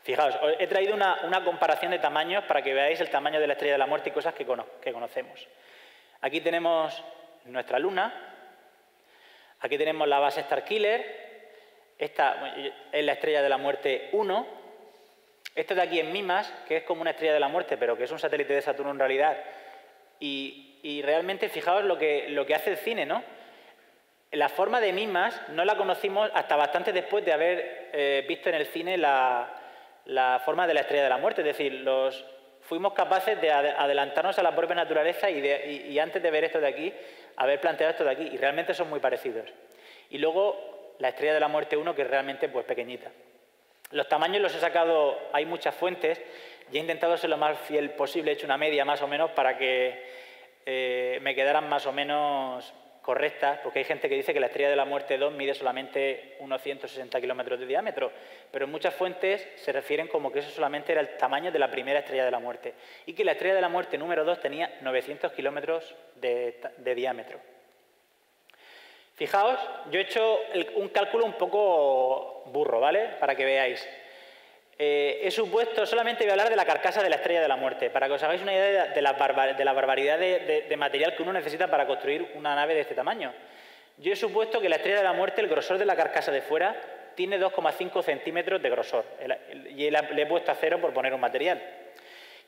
Fijaos, os he traído una comparación de tamaños para que veáis el tamaño de la Estrella de la Muerte y cosas que conocemos. Aquí tenemos nuestra Luna, aquí tenemos la base Starkiller. Esta es la Estrella de la Muerte 1. Esto de aquí es Mimas, que es como una Estrella de la Muerte, pero que es un satélite de Saturno en realidad. Y realmente fijaos lo que hace el cine, ¿no? La forma de Mimas no la conocimos hasta bastante después de haber visto en el cine la forma de la Estrella de la Muerte. Es decir, fuimos capaces de adelantarnos a la propia naturaleza y antes de ver esto de aquí, haber planteado esto de aquí. Y realmente son muy parecidos. Y luego la Estrella de la Muerte 1, que es realmente pues, pequeñita. Los tamaños los he sacado, hay muchas fuentes, y he intentado ser lo más fiel posible, he hecho una media más o menos para que me quedaran más o menos correctas, porque hay gente que dice que la Estrella de la Muerte 2 mide solamente unos 160 kilómetros de diámetro, pero en muchas fuentes se refieren como que eso solamente era el tamaño de la primera Estrella de la Muerte, y que la Estrella de la Muerte número 2 tenía 900 kilómetros de diámetro. Fijaos, yo he hecho un cálculo un poco burro, ¿vale? Para que veáis. He supuesto, solamente voy a hablar de la carcasa de la Estrella de la Muerte, para que os hagáis una idea de la barbaridad de material que uno necesita para construir una nave de este tamaño. Yo he supuesto que la Estrella de la Muerte, el grosor de la carcasa de fuera, tiene 2,5 centímetros de grosor. Y le he puesto acero por poner un material,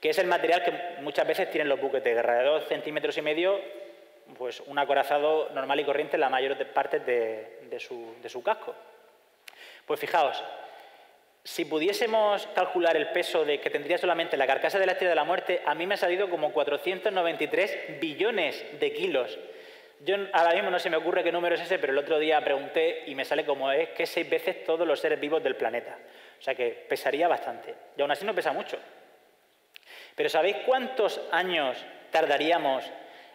que es el material que muchas veces tienen los buques de guerra, de 2,5 centímetros, pues un acorazado normal y corriente en la mayor parte de su casco. Pues fijaos, si pudiésemos calcular el peso que tendría solamente la carcasa de la Estrella de la Muerte, a mí me ha salido como 493 billones de kilos. Yo ahora mismo no se me ocurre qué número es ese, pero el otro día pregunté y me sale como es que 6 veces todos los seres vivos del planeta. O sea que pesaría bastante. Y aún así no pesa mucho. Pero ¿sabéis cuántos años tardaríamos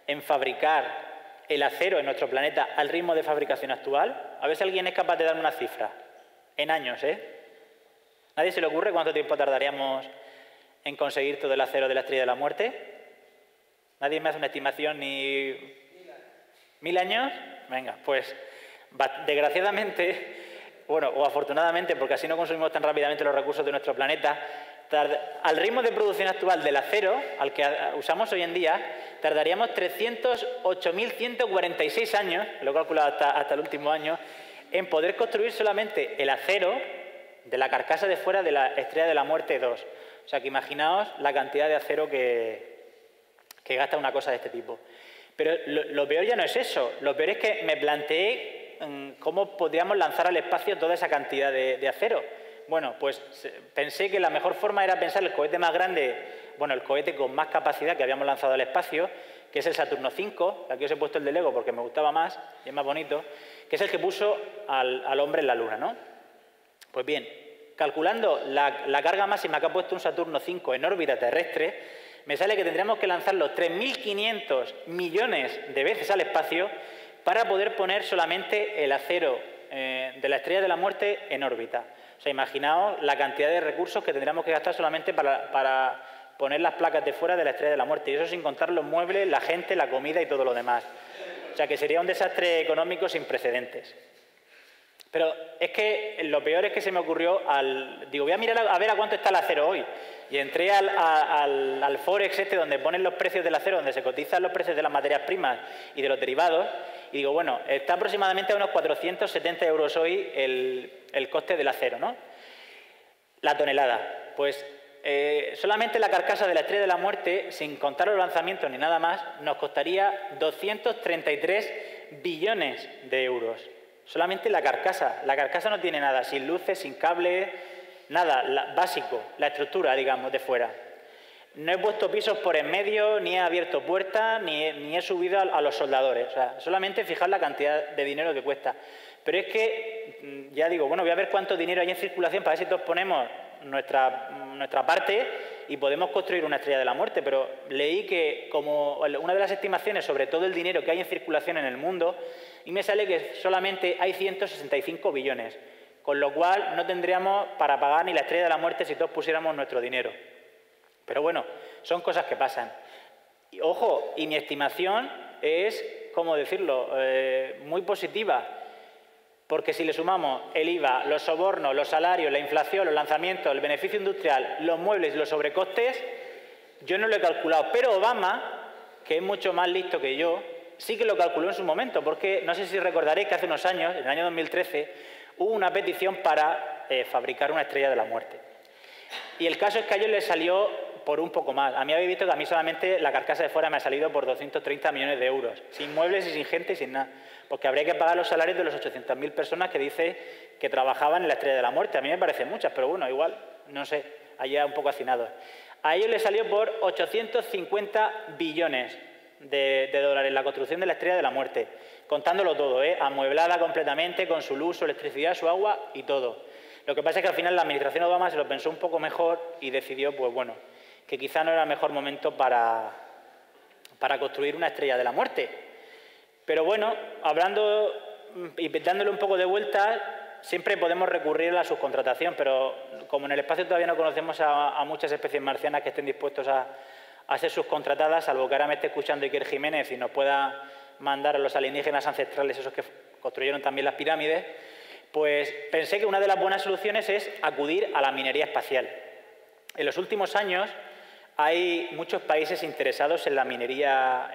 en fabricar el acero en nuestro planeta al ritmo de fabricación actual? A ver si alguien es capaz de darme una cifra. En años, ¿eh? ¿Nadie se le ocurre cuánto tiempo tardaríamos en conseguir todo el acero de la Estrella de la Muerte? ¿Nadie me hace una estimación ni...? 1000 años? Venga, pues desgraciadamente, bueno, o afortunadamente, porque así no consumimos tan rápidamente los recursos de nuestro planeta, al ritmo de producción actual del acero, al que usamos hoy en día, tardaríamos 308.146 años, lo he calculado hasta el último año, en poder construir solamente el acero de la carcasa de fuera de la Estrella de la Muerte 2. O sea, que imaginaos la cantidad de acero que gasta una cosa de este tipo. Pero lo peor ya no es eso. Lo peor es que me planteé cómo podríamos lanzar al espacio toda esa cantidad de acero. Bueno, pues pensé que la mejor forma era pensar el cohete más grande, bueno, el cohete con más capacidad que habíamos lanzado al espacio, que es el Saturno V, aquí os he puesto el de Lego porque me gustaba más y es más bonito, que es el que puso al hombre en la Luna, ¿no? Pues bien, calculando la carga máxima que ha puesto un Saturno V en órbita terrestre, me sale que tendríamos que lanzarlo 3.500 millones de veces al espacio para poder poner solamente el acero de la Estrella de la Muerte en órbita. O sea, imaginaos la cantidad de recursos que tendríamos que gastar solamente para poner las placas de fuera de la Estrella de la Muerte. Y eso sin contar los muebles, la gente, la comida y todo lo demás. O sea, que sería un desastre económico sin precedentes. Pero es que lo peor es que se me ocurrió digo, voy a mirar a ver a cuánto está el acero hoy. Y entré al Forex donde ponen los precios del acero, donde se cotizan los precios de las materias primas y de los derivados. Y digo, bueno, está aproximadamente a unos 470 euros hoy el coste del acero, ¿no? La tonelada. Pues solamente la carcasa de la Estrella de la Muerte, sin contar los lanzamientos ni nada más, nos costaría 233 billones de euros. Solamente la carcasa. La carcasa no tiene nada, sin luces, sin cable, nada, básico, la estructura, digamos, de fuera. No he puesto pisos por en medio, ni he abierto puertas, ni he subido a los soldadores. O sea, solamente fijar la cantidad de dinero que cuesta. Pero es que, ya digo, bueno, voy a ver cuánto dinero hay en circulación para ver si todos ponemos nuestra parte y podemos construir una Estrella de la Muerte. Pero leí que como una de las estimaciones sobre todo el dinero que hay en circulación en el mundo, y me sale que solamente hay 165 billones. Con lo cual no tendríamos para pagar ni la Estrella de la Muerte si todos pusiéramos nuestro dinero. Pero bueno, son cosas que pasan. Y, ojo, y mi estimación es, ¿cómo decirlo?, muy positiva. Porque si le sumamos el IVA, los sobornos, los salarios, la inflación, los lanzamientos, el beneficio industrial, los muebles y los sobrecostes, yo no lo he calculado. Pero Obama, que es mucho más listo que yo, sí que lo calculó en su momento. Porque no sé si recordaréis que hace unos años, en el año 2013, hubo una petición para fabricar una Estrella de la Muerte. Y el caso es que a ellos les salió por un poco más. A mí habéis visto que a mí solamente la carcasa de fuera me ha salido por 230 millones de euros, sin muebles y sin gente y sin nada. Porque habría que pagar los salarios de las 800.000 personas que dice que trabajaban en la Estrella de la Muerte. A mí me parecen muchas, pero bueno, igual, no sé, allá un poco hacinados. A ellos les salió por 850 billones de dólares la construcción de la Estrella de la Muerte, contándolo todo, amueblada completamente, con su luz, su electricidad, su agua y todo. Lo que pasa es que al final la administración Obama se lo pensó un poco mejor y decidió, pues bueno, que quizá no era el mejor momento para construir una Estrella de la Muerte. Pero bueno, hablando y dándole un poco de vuelta, siempre podemos recurrir a la subcontratación, pero como en el espacio todavía no conocemos a muchas especies marcianas que estén dispuestos a ser subcontratadas, salvo que ahora me esté escuchando Iker Jiménez y nos pueda mandar a los alienígenas ancestrales, esos que construyeron también las pirámides, pues pensé que una de las buenas soluciones es acudir a la minería espacial. En los últimos años hay muchos países interesados en la minería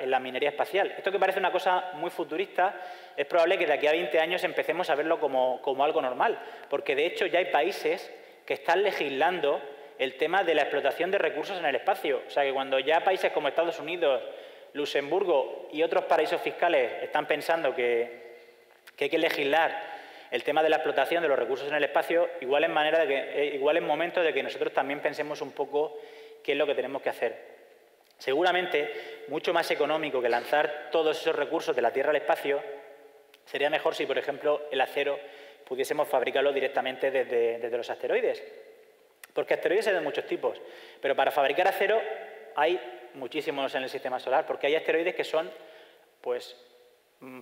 espacial. Esto que parece una cosa muy futurista, es probable que de aquí a 20 años empecemos a verlo como algo normal, porque de hecho ya hay países que están legislando el tema de la explotación de recursos en el espacio. O sea que cuando ya países como Estados Unidos, Luxemburgo y otros paraísos fiscales están pensando que hay que legislar el tema de la explotación de los recursos en el espacio, igual es momento de que nosotros también pensemos un poco qué es lo que tenemos que hacer. Seguramente, mucho más económico que lanzar todos esos recursos de la Tierra al espacio, sería mejor si, por ejemplo, el acero pudiésemos fabricarlo directamente desde los asteroides. Porque asteroides hay de muchos tipos, pero para fabricar acero hay muchísimos en el sistema solar, porque hay asteroides que son, pues,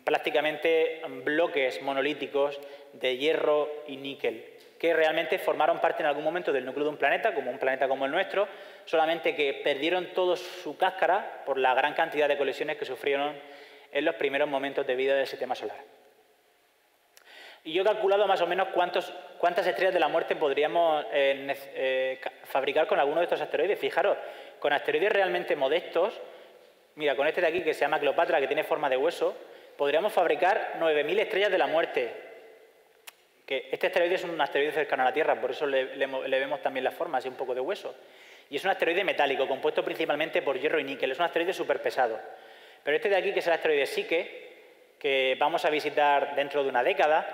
prácticamente bloques monolíticos de hierro y níquel, que realmente formaron parte en algún momento del núcleo de un planeta como el nuestro, solamente que perdieron toda su cáscara por la gran cantidad de colisiones que sufrieron en los primeros momentos de vida del sistema solar. Y yo he calculado más o menos cuántas estrellas de la muerte podríamos fabricar con alguno de estos asteroides. Fijaros, con asteroides realmente modestos, mira, con este de aquí que se llama Cleopatra, que tiene forma de hueso, podríamos fabricar 9.000 estrellas de la muerte. que este asteroide es un asteroide cercano a la Tierra, por eso le vemos también la forma, así un poco de hueso. Y es un asteroide metálico, compuesto principalmente por hierro y níquel. Es un asteroide súper pesado. Pero este de aquí, que es el asteroide Psyche, que vamos a visitar dentro de una década,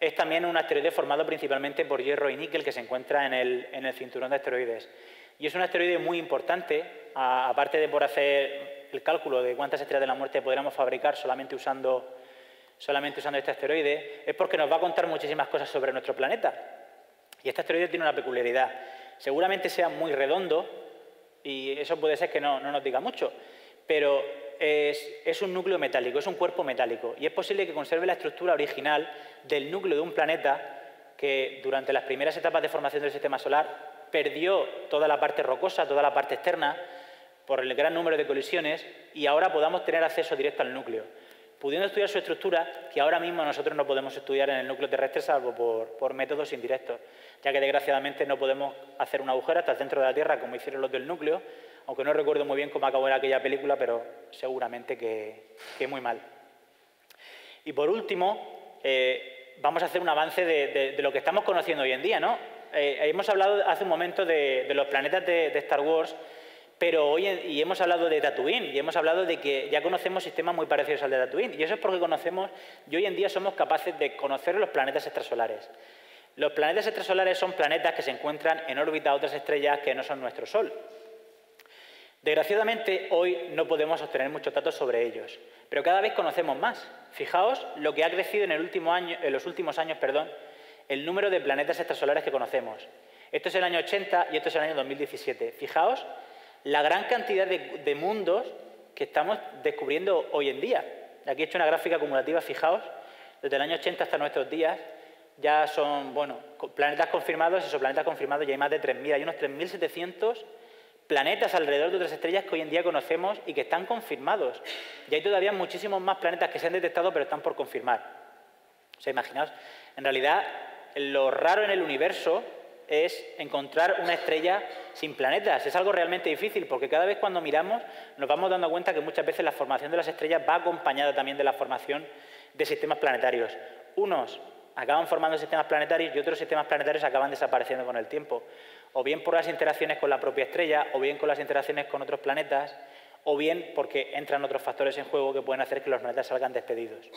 es también un asteroide formado principalmente por hierro y níquel que se encuentra en el cinturón de asteroides. Y es un asteroide muy importante, aparte de por hacer el cálculo de cuántas estrellas de la muerte podríamos fabricar solamente usando este asteroide, es porque nos va a contar muchísimas cosas sobre nuestro planeta. Y este asteroide tiene una peculiaridad. Seguramente sea muy redondo, y eso puede ser que no nos diga mucho, pero es un núcleo metálico, es un cuerpo metálico, y es posible que conserve la estructura original del núcleo de un planeta que durante las primeras etapas de formación del sistema solar perdió toda la parte rocosa, toda la parte externa, por el gran número de colisiones, y ahora podamos tener acceso directo al núcleo, pudiendo estudiar su estructura, que ahora mismo nosotros no podemos estudiar en el núcleo terrestre salvo por métodos indirectos, ya que desgraciadamente no podemos hacer un agujero hasta el centro de la Tierra como hicieron los del núcleo, aunque no recuerdo muy bien cómo acabó en aquella película, pero seguramente que muy mal. Y por último, vamos a hacer un avance de lo que estamos conociendo hoy en día, ¿no? Hemos hablado hace un momento de los planetas de Star Wars, pero y hemos hablado de Tatooine, y hemos hablado de que ya conocemos sistemas muy parecidos al de Tatooine, y eso es porque conocemos, y hoy en día somos capaces de conocer los planetas extrasolares. Los planetas extrasolares son planetas que se encuentran en órbita a otras estrellas que no son nuestro Sol. Desgraciadamente, hoy no podemos obtener muchos datos sobre ellos, pero cada vez conocemos más. Fijaos lo que ha crecido en los últimos años, el número de planetas extrasolares que conocemos. Esto es el año 80 y esto es el año 2017. Fijaos la gran cantidad de mundos que estamos descubriendo hoy en día. Aquí he hecho una gráfica acumulativa, fijaos, desde el año 80 hasta nuestros días ya son, planetas confirmados, exoplanetas confirmados, ya hay más de 3.000, hay unos 3.700 planetas alrededor de otras estrellas que hoy en día conocemos y que están confirmados. Y hay todavía muchísimos más planetas que se han detectado pero están por confirmar. O sea, imaginaos, en realidad lo raro en el universo es encontrar una estrella sin planetas. Es algo realmente difícil porque cada vez cuando miramos nos vamos dando cuenta que muchas veces la formación de las estrellas va acompañada también de la formación de sistemas planetarios. Unos acaban formando sistemas planetarios y otros sistemas planetarios acaban desapareciendo con el tiempo. O bien por las interacciones con la propia estrella, o bien con las interacciones con otros planetas, o bien porque entran otros factores en juego que pueden hacer que los planetas salgan despedidos.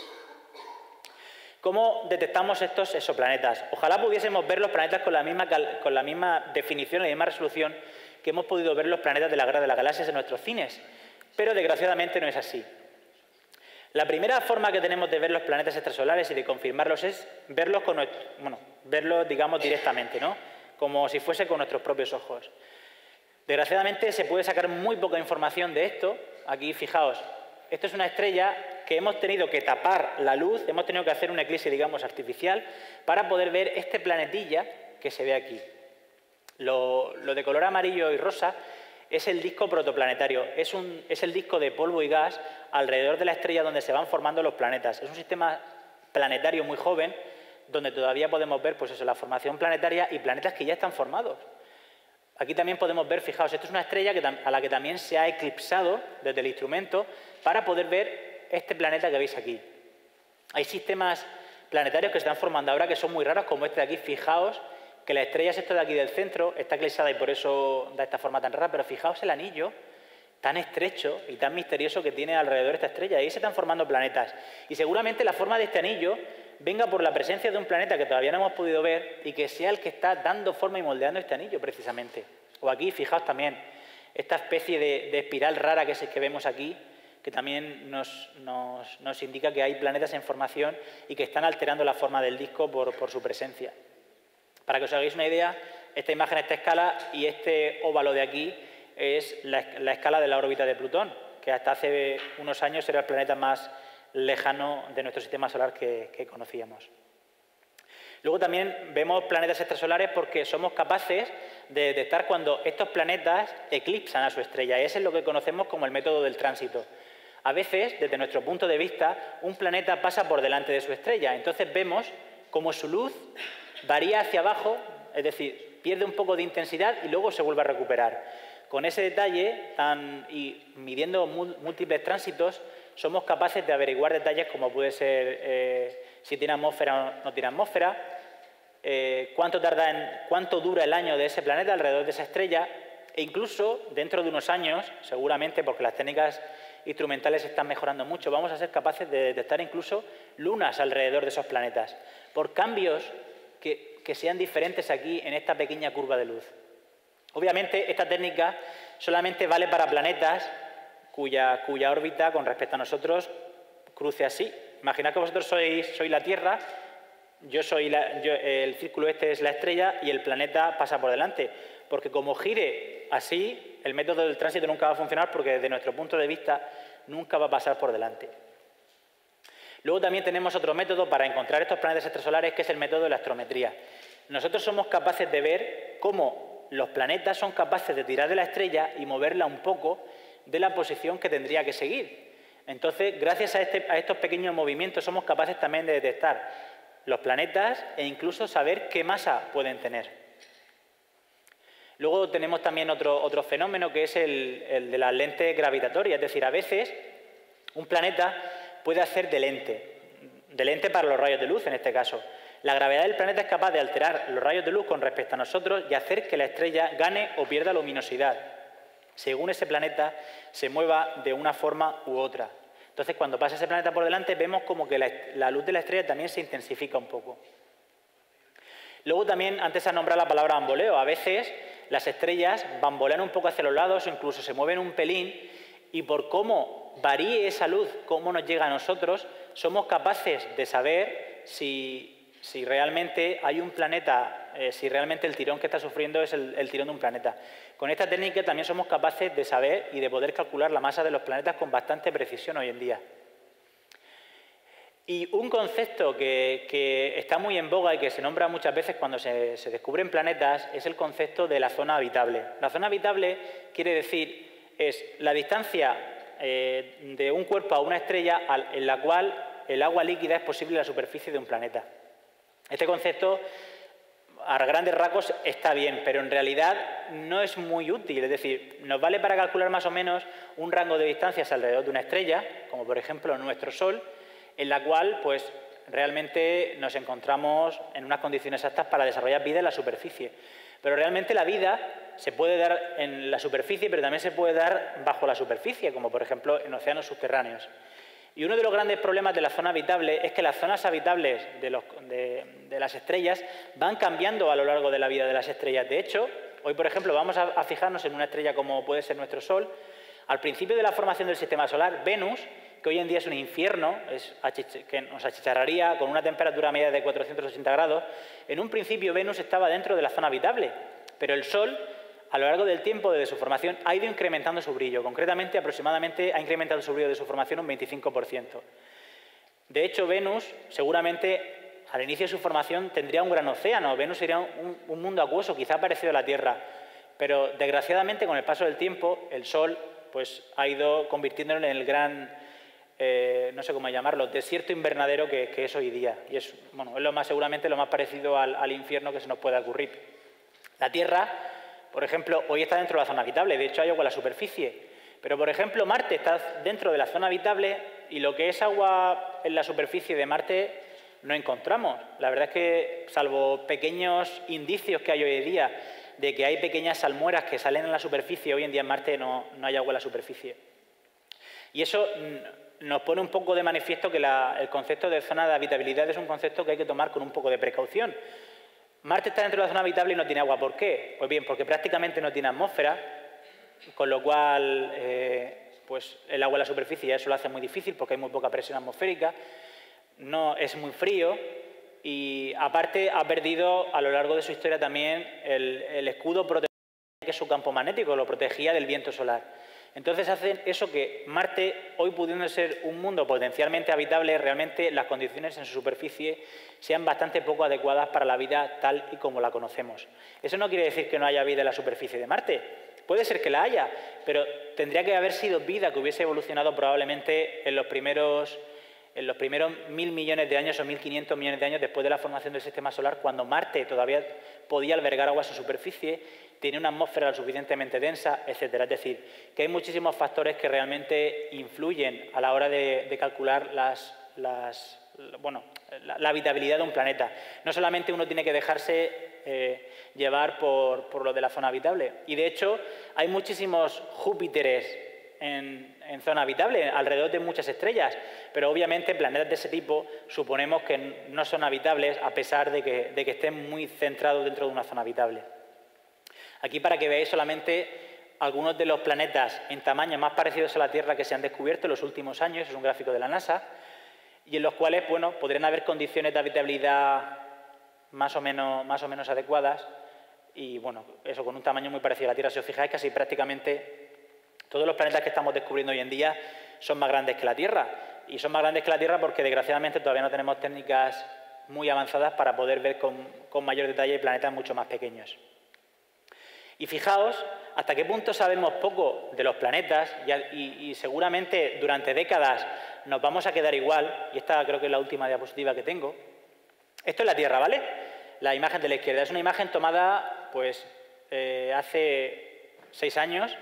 ¿Cómo detectamos estos exoplanetas? Ojalá pudiésemos ver los planetas con la misma definición y la misma resolución que hemos podido ver los planetas de la Guerra de las Galaxias en nuestros cines, pero desgraciadamente no es así. La primera forma que tenemos de ver los planetas extrasolares y de confirmarlos es verlos, verlos directamente, ¿no? Como si fuese con nuestros propios ojos. Desgraciadamente se puede sacar muy poca información de esto. Aquí, fijaos, esto es una estrella que hemos tenido que tapar la luz, hemos tenido que hacer un eclipse, artificial, para poder ver este planetilla que se ve aquí. Lo de color amarillo y rosa es el disco protoplanetario, es el disco de polvo y gas alrededor de la estrella donde se van formando los planetas. Es un sistema planetario muy joven donde todavía podemos ver la formación planetaria y planetas que ya están formados. Aquí también podemos ver, fijaos, esto es una estrella a la que también se ha eclipsado desde el instrumento para poder ver este planeta que veis aquí. Hay sistemas planetarios que se están formando ahora que son muy raros, como este de aquí. Fijaos que la estrella es esto de aquí del centro, está eclipsada y por eso da esta forma tan rara, pero fijaos el anillo tan estrecho y tan misterioso que tiene alrededor de esta estrella. Ahí se están formando planetas. Y seguramente la forma de este anillo venga por la presencia de un planeta que todavía no hemos podido ver y que sea el que está dando forma y moldeando este anillo, precisamente. O aquí, fijaos también, esta especie de espiral rara que vemos aquí, que también nos indica que hay planetas en formación y que están alterando la forma del disco por su presencia. Para que os hagáis una idea, esta imagen a esta escala y este óvalo de aquí es la escala de la órbita de Plutón, que hasta hace unos años era el planeta más lejano de nuestro sistema solar que conocíamos. Luego también vemos planetas extrasolares porque somos capaces de detectar cuando estos planetas eclipsan a su estrella. Ese es lo que conocemos como el método del tránsito. A veces, desde nuestro punto de vista, un planeta pasa por delante de su estrella. Entonces vemos cómo su luz varía hacia abajo, es decir, pierde un poco de intensidad y luego se vuelve a recuperar. Con ese detalle y midiendo múltiples tránsitos, somos capaces de averiguar detalles como puede ser si tiene atmósfera o no tiene atmósfera, cuánto dura el año de ese planeta alrededor de esa estrella, e incluso dentro de unos años, seguramente porque las técnicas instrumentales están mejorando mucho, vamos a ser capaces de detectar incluso lunas alrededor de esos planetas, por cambios que sean diferentes aquí en esta pequeña curva de luz. Obviamente, esta técnica solamente vale para planetas cuya órbita con respecto a nosotros cruce así. Imaginad que vosotros sois la Tierra, el círculo este es la estrella y el planeta pasa por delante. Porque como gire así, el método del tránsito nunca va a funcionar porque desde nuestro punto de vista nunca va a pasar por delante. Luego también tenemos otro método para encontrar estos planetas extrasolares, que es el método de la astrometría. Nosotros somos capaces de ver cómo los planetas son capaces de tirar de la estrella y moverla un poco de la posición que tendría que seguir. Entonces, gracias a estos pequeños movimientos somos capaces también de detectar los planetas e incluso saber qué masa pueden tener. Luego tenemos también otro fenómeno que es el de las lentes gravitatorias. Es decir, a veces un planeta puede hacer de lente para los rayos de luz en este caso. La gravedad del planeta es capaz de alterar los rayos de luz con respecto a nosotros y hacer que la estrella gane o pierda luminosidad, según ese planeta se mueva de una forma u otra. Entonces, cuando pasa ese planeta por delante, vemos como que la luz de la estrella también se intensifica un poco. Luego también, antes has nombrado la palabra bamboleo. A veces las estrellas bambolean un poco hacia los lados o incluso se mueven un pelín y por cómo varíe esa luz, cómo nos llega a nosotros, somos capaces de saber si realmente hay un planeta, si realmente el tirón que está sufriendo es el tirón de un planeta. Con esta técnica también somos capaces de saber y de poder calcular la masa de los planetas con bastante precisión hoy en día. Y un concepto que está muy en boga y que se nombra muchas veces cuando se descubren planetas es el concepto de la zona habitable. La zona habitable quiere decir, es la distancia de un cuerpo a una estrella en la cual el agua líquida es posible en la superficie de un planeta. Este concepto, a grandes rasgos, está bien, pero en realidad no es muy útil. Es decir, nos vale para calcular más o menos un rango de distancias alrededor de una estrella, como por ejemplo nuestro Sol, en la cual pues realmente nos encontramos en unas condiciones exactas para desarrollar vida en la superficie. Pero realmente la vida se puede dar en la superficie, pero también se puede dar bajo la superficie, como por ejemplo en océanos subterráneos. Y uno de los grandes problemas de la zona habitable es que las zonas habitables de las estrellas van cambiando a lo largo de la vida de las estrellas. De hecho, hoy por ejemplo vamos a fijarnos en una estrella como puede ser nuestro Sol. Al principio de la formación del sistema solar, Venus, que hoy en día es un infierno, que nos achicharraría con una temperatura media de 480 grados, en un principio Venus estaba dentro de la zona habitable, pero el Sol, a lo largo del tiempo de su formación, ha ido incrementando su brillo. Concretamente, aproximadamente ha incrementado su brillo de su formación un 25%. De hecho, Venus, seguramente, al inicio de su formación, tendría un gran océano. Venus sería un mundo acuoso, quizá parecido a la Tierra. Pero, desgraciadamente, con el paso del tiempo, el Sol pues, ha ido convirtiéndolo en el gran... no sé cómo llamarlo, desierto invernadero que es hoy día. Y es seguramente lo más parecido al infierno que se nos pueda ocurrir. La Tierra, por ejemplo, hoy está dentro de la zona habitable, de hecho hay agua en la superficie. Pero, por ejemplo, Marte está dentro de la zona habitable y lo que es agua en la superficie de Marte no encontramos. La verdad es que, salvo pequeños indicios que hay hoy en día de que hay pequeñas salmueras que salen en la superficie, hoy en día en Marte no hay agua en la superficie. Y eso nos pone un poco de manifiesto que el concepto de zona de habitabilidad es un concepto que hay que tomar con un poco de precaución. Marte está dentro de la zona habitable y no tiene agua. ¿Por qué? Pues bien, porque prácticamente no tiene atmósfera, con lo cual pues el agua en la superficie ya eso lo hace muy difícil porque hay muy poca presión atmosférica, no es muy frío y aparte ha perdido a lo largo de su historia también el escudo protector que es su campo magnético, lo protegía del viento solar. Entonces hacen eso que Marte, hoy pudiendo ser un mundo potencialmente habitable, realmente las condiciones en su superficie sean bastante poco adecuadas para la vida tal y como la conocemos. Eso no quiere decir que no haya vida en la superficie de Marte. Puede ser que la haya, pero tendría que haber sido vida que hubiese evolucionado probablemente en los primeros 1.000 millones de años o 1.500 millones de años después de la formación del sistema solar, cuando Marte todavía podía albergar agua en su superficie, tiene una atmósfera lo suficientemente densa, etcétera. Es decir, que hay muchísimos factores que realmente influyen a la hora de calcular las la habitabilidad de un planeta. No solamente uno tiene que dejarse llevar por lo de la zona habitable. Y de hecho, hay muchísimos Júpiteres en zona habitable, alrededor de muchas estrellas, pero obviamente planetas de ese tipo suponemos que no son habitables a pesar de que estén muy centrados dentro de una zona habitable. Aquí para que veáis solamente algunos de los planetas en tamaño más parecidos a la Tierra que se han descubierto en los últimos años, es un gráfico de la NASA, y en los cuales podrían haber condiciones de habitabilidad más o menos adecuadas y eso con un tamaño muy parecido a la Tierra. Si os fijáis, casi prácticamente todos los planetas que estamos descubriendo hoy en día son más grandes que la Tierra. Y son más grandes que la Tierra porque, desgraciadamente, todavía no tenemos técnicas muy avanzadas para poder ver con mayor detalle planetas mucho más pequeños. Y fijaos hasta qué punto sabemos poco de los planetas y seguramente durante décadas nos vamos a quedar igual. Y esta creo que es la última diapositiva que tengo. Esto es la Tierra, ¿vale? La imagen de la izquierda. Es una imagen tomada hace 6 años.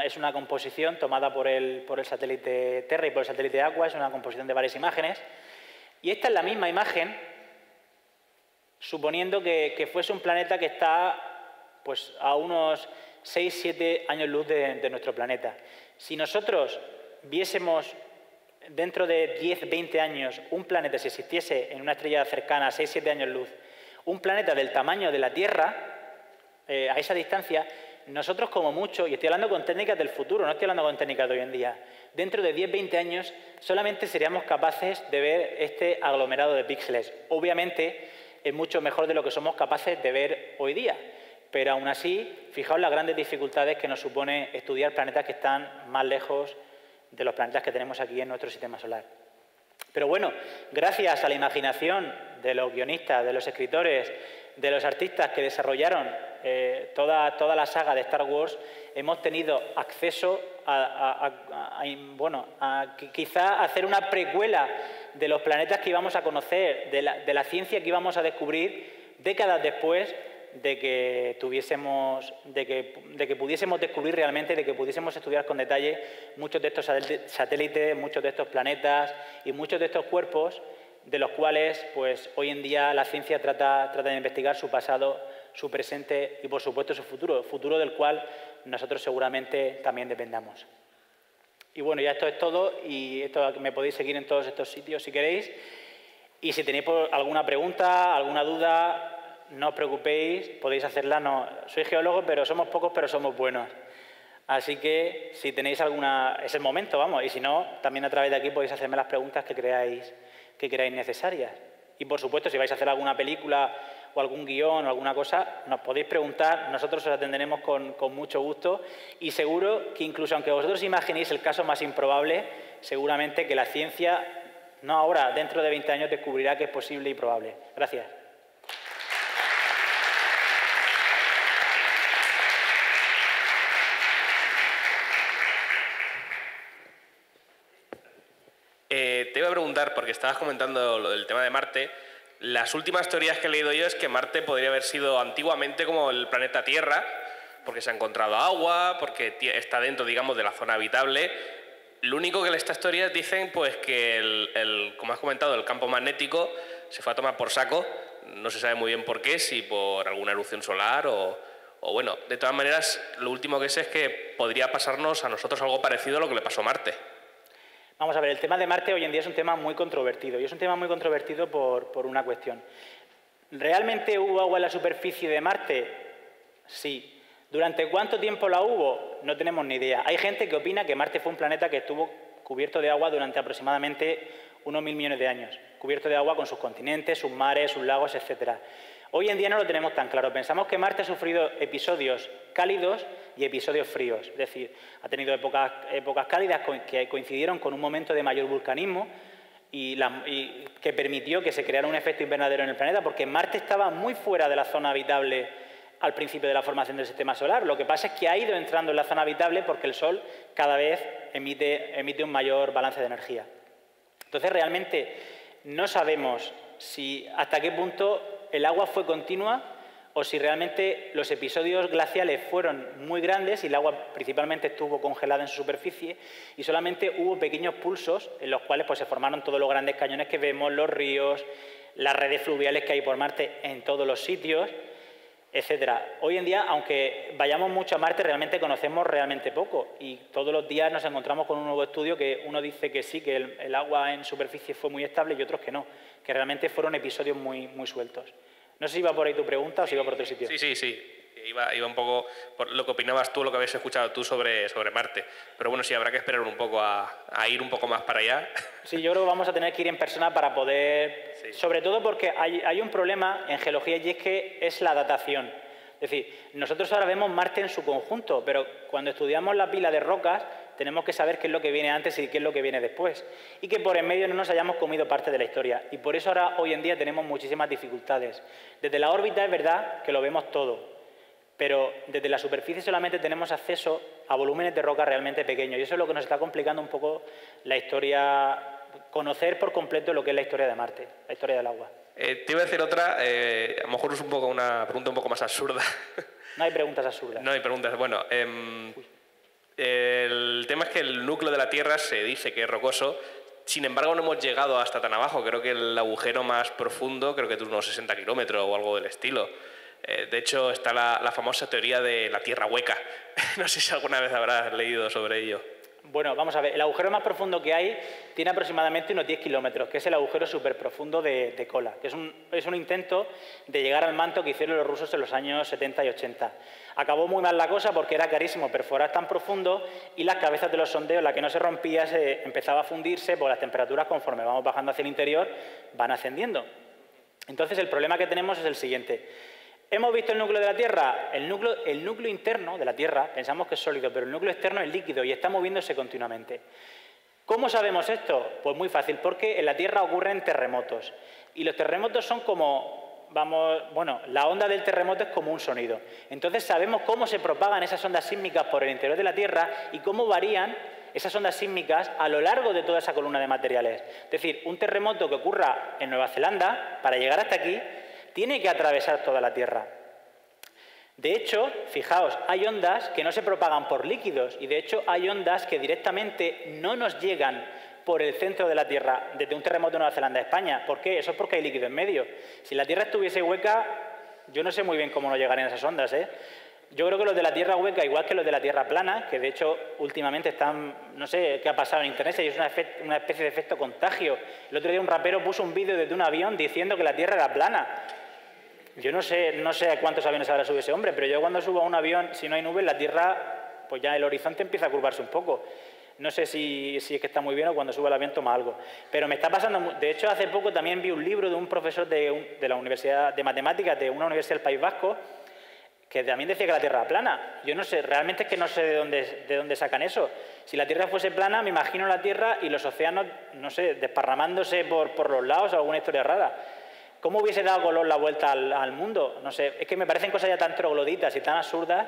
Es una composición tomada por el satélite Terra y por el satélite Aqua, es una composición de varias imágenes. Y esta es la misma imagen, suponiendo que fuese un planeta que está a unos 6-7 años luz de nuestro planeta. Si nosotros viésemos dentro de 10-20 años un planeta, si existiese en una estrella cercana a 6-7 años luz, un planeta del tamaño de la Tierra, a esa distancia, nosotros como mucho, y estoy hablando con técnicas del futuro, no estoy hablando con técnicas de hoy en día, dentro de 10-20 años solamente seríamos capaces de ver este aglomerado de píxeles. Obviamente es mucho mejor de lo que somos capaces de ver hoy día, pero aún así, fijaos las grandes dificultades que nos supone estudiar planetas que están más lejos de los planetas que tenemos aquí en nuestro sistema solar. Pero bueno, gracias a la imaginación de los guionistas, de los escritores, de los artistas que desarrollaron toda la saga de Star Wars, hemos tenido acceso a quizá hacer una precuela de los planetas que íbamos a conocer, de la ciencia que íbamos a descubrir décadas después de que pudiésemos descubrir realmente, de que pudiésemos estudiar con detalle muchos de estos satélites, muchos de estos planetas y muchos de estos cuerpos de los cuales hoy en día la ciencia trata de investigar su pasado, su presente y, por supuesto, su futuro del cual nosotros seguramente también dependamos. Y bueno, ya esto es todo y me podéis seguir en todos estos sitios si queréis. Y si tenéis alguna pregunta, alguna duda, no os preocupéis, podéis hacerla. No, soy geólogo, pero somos pocos, pero somos buenos. Así que si tenéis alguna... es el momento, vamos. Y si no, también a través de aquí podéis hacerme las preguntas que creáis necesarias. Y, por supuesto, si vais a hacer alguna película o algún guión o alguna cosa, nos podéis preguntar, nosotros os atenderemos con mucho gusto y seguro que incluso aunque vosotros imaginéis el caso más improbable, seguramente que la ciencia, no ahora, dentro de 20 años, descubrirá que es posible y probable. Gracias. Te iba a preguntar, porque estabas comentando lo del tema de Marte. Las últimas teorías que he leído yo es que Marte podría haber sido antiguamente como el planeta Tierra, porque se ha encontrado agua, porque está dentro, digamos, de la zona habitable. Lo único que estas teorías dicen que como has comentado, el campo magnético se fue a tomar por saco. No se sabe muy bien por qué, si por alguna erupción solar o bueno. De todas maneras, lo último que sé es que podría pasarnos a nosotros algo parecido a lo que le pasó a Marte. Vamos a ver, el tema de Marte hoy en día es un tema muy controvertido. Y es un tema muy controvertido por una cuestión. ¿Realmente hubo agua en la superficie de Marte? Sí. ¿Durante cuánto tiempo la hubo? No tenemos ni idea. Hay gente que opina que Marte fue un planeta que estuvo cubierto de agua durante aproximadamente unos 1000 millones de años. Cubierto de agua con sus continentes, sus mares, sus lagos, etc. Hoy en día no lo tenemos tan claro. Pensamos que Marte ha sufrido episodios cálidos y episodios fríos. Es decir, ha tenido épocas cálidas que coincidieron con un momento de mayor vulcanismo y que permitió que se creara un efecto invernadero en el planeta, porque Marte estaba muy fuera de la zona habitable al principio de la formación del sistema solar. Lo que pasa es que ha ido entrando en la zona habitable porque el Sol cada vez emite un mayor balance de energía. Entonces, realmente no sabemos hasta qué punto el agua fue continua o si realmente los episodios glaciales fueron muy grandes y el agua principalmente estuvo congelada en su superficie y solamente hubo pequeños pulsos en los cuales pues, se formaron todos los grandes cañones que vemos, los ríos, las redes fluviales que hay por Marte en todos los sitios, etcétera. Hoy en día, aunque vayamos mucho a Marte, realmente conocemos realmente poco y todos los días nos encontramos con un nuevo estudio que uno dice que sí, que el agua en superficie fue muy estable y otros que no, que realmente fueron episodios muy, muy sueltos. No sé si iba por ahí tu pregunta o si iba por otro sitio. Sí. Iba un poco por lo que opinabas tú, lo que habías escuchado tú sobre Marte. Pero bueno, sí, habrá que esperar un poco a ir un poco más para allá. Sí, yo creo que vamos a tener que ir en persona para poder... Sí. Sobre todo porque hay un problema en geología y es que es la datación. Es decir, nosotros ahora vemos Marte en su conjunto, pero cuando estudiamos la pila de rocas tenemos que saber qué es lo que viene antes y qué es lo que viene después. Y que por en medio no nos hayamos comido parte de la historia. Y por eso ahora, hoy en día, tenemos muchísimas dificultades. Desde la órbita es verdad que lo vemos todo, pero desde la superficie solamente tenemos acceso a volúmenes de roca realmente pequeños. Y eso es lo que nos está complicando un poco la historia, conocer por completo lo que es la historia de Marte, la historia del agua. Te iba a decir otra, a lo mejor es una pregunta un poco más absurda. No hay preguntas absurdas. No hay preguntas. Bueno, el tema es que el núcleo de la Tierra se dice que es rocoso, sin embargo no hemos llegado hasta tan abajo. Creo que el agujero más profundo, creo que es de unos 60 kilómetros o algo del estilo. De hecho, está la famosa teoría de la Tierra hueca. No sé si alguna vez habrás leído sobre ello. Bueno, vamos a ver. El agujero más profundo que hay tiene aproximadamente unos 10 kilómetros, que es el agujero superprofundo de Kola, que es un intento de llegar al manto que hicieron los rusos en los años 70 y 80. Acabó muy mal la cosa porque era carísimo perforar tan profundo y las cabezas de los sondeos, la que no se rompía, empezaba a fundirse, porque las temperaturas, conforme vamos bajando hacia el interior, van ascendiendo. Entonces, el problema que tenemos es el siguiente. ¿Hemos visto el núcleo de la Tierra? El núcleo interno de la Tierra pensamos que es sólido, pero el núcleo externo es líquido y está moviéndose continuamente. ¿Cómo sabemos esto? Pues muy fácil, porque en la Tierra ocurren terremotos. Y los terremotos son como, la onda del terremoto es como un sonido. Entonces sabemos cómo se propagan esas ondas sísmicas por el interior de la Tierra y cómo varían esas ondas sísmicas a lo largo de toda esa columna de materiales. Es decir, un terremoto que ocurra en Nueva Zelanda, para llegar hasta aquí, tiene que atravesar toda la Tierra. De hecho, fijaos, hay ondas que no se propagan por líquidos y de hecho hay ondas que directamente no nos llegan por el centro de la Tierra desde un terremoto de Nueva Zelanda a España. ¿Por qué? Eso es porque hay líquido en medio. Si la Tierra estuviese hueca, yo no sé muy bien cómo nos llegarían esas ondas, ¿eh? Yo creo que los de la Tierra hueca, igual que los de la Tierra plana, que de hecho últimamente están, no sé qué ha pasado en Internet, y es una especie de efecto contagio. El otro día un rapero puso un vídeo desde un avión diciendo que la Tierra era plana. Yo no sé a cuántos aviones habrá subido ese hombre, pero yo cuando subo a un avión, si no hay nubes, la Tierra, pues ya el horizonte empieza a curvarse un poco. No sé si es que está muy bien o cuando sube el avión toma algo. Pero me está pasando... De hecho, hace poco también vi un libro de un profesor de la Universidad de Matemáticas de una universidad del País Vasco que también decía que la Tierra era plana. Yo no sé, realmente es que no sé de dónde sacan eso. Si la Tierra fuese plana, me imagino la Tierra y los océanos, no sé, desparramándose por los lados o alguna historia rara. ¿Cómo hubiese dado Colón la vuelta al mundo? No sé, es que me parecen cosas ya tan trogloditas y tan absurdas.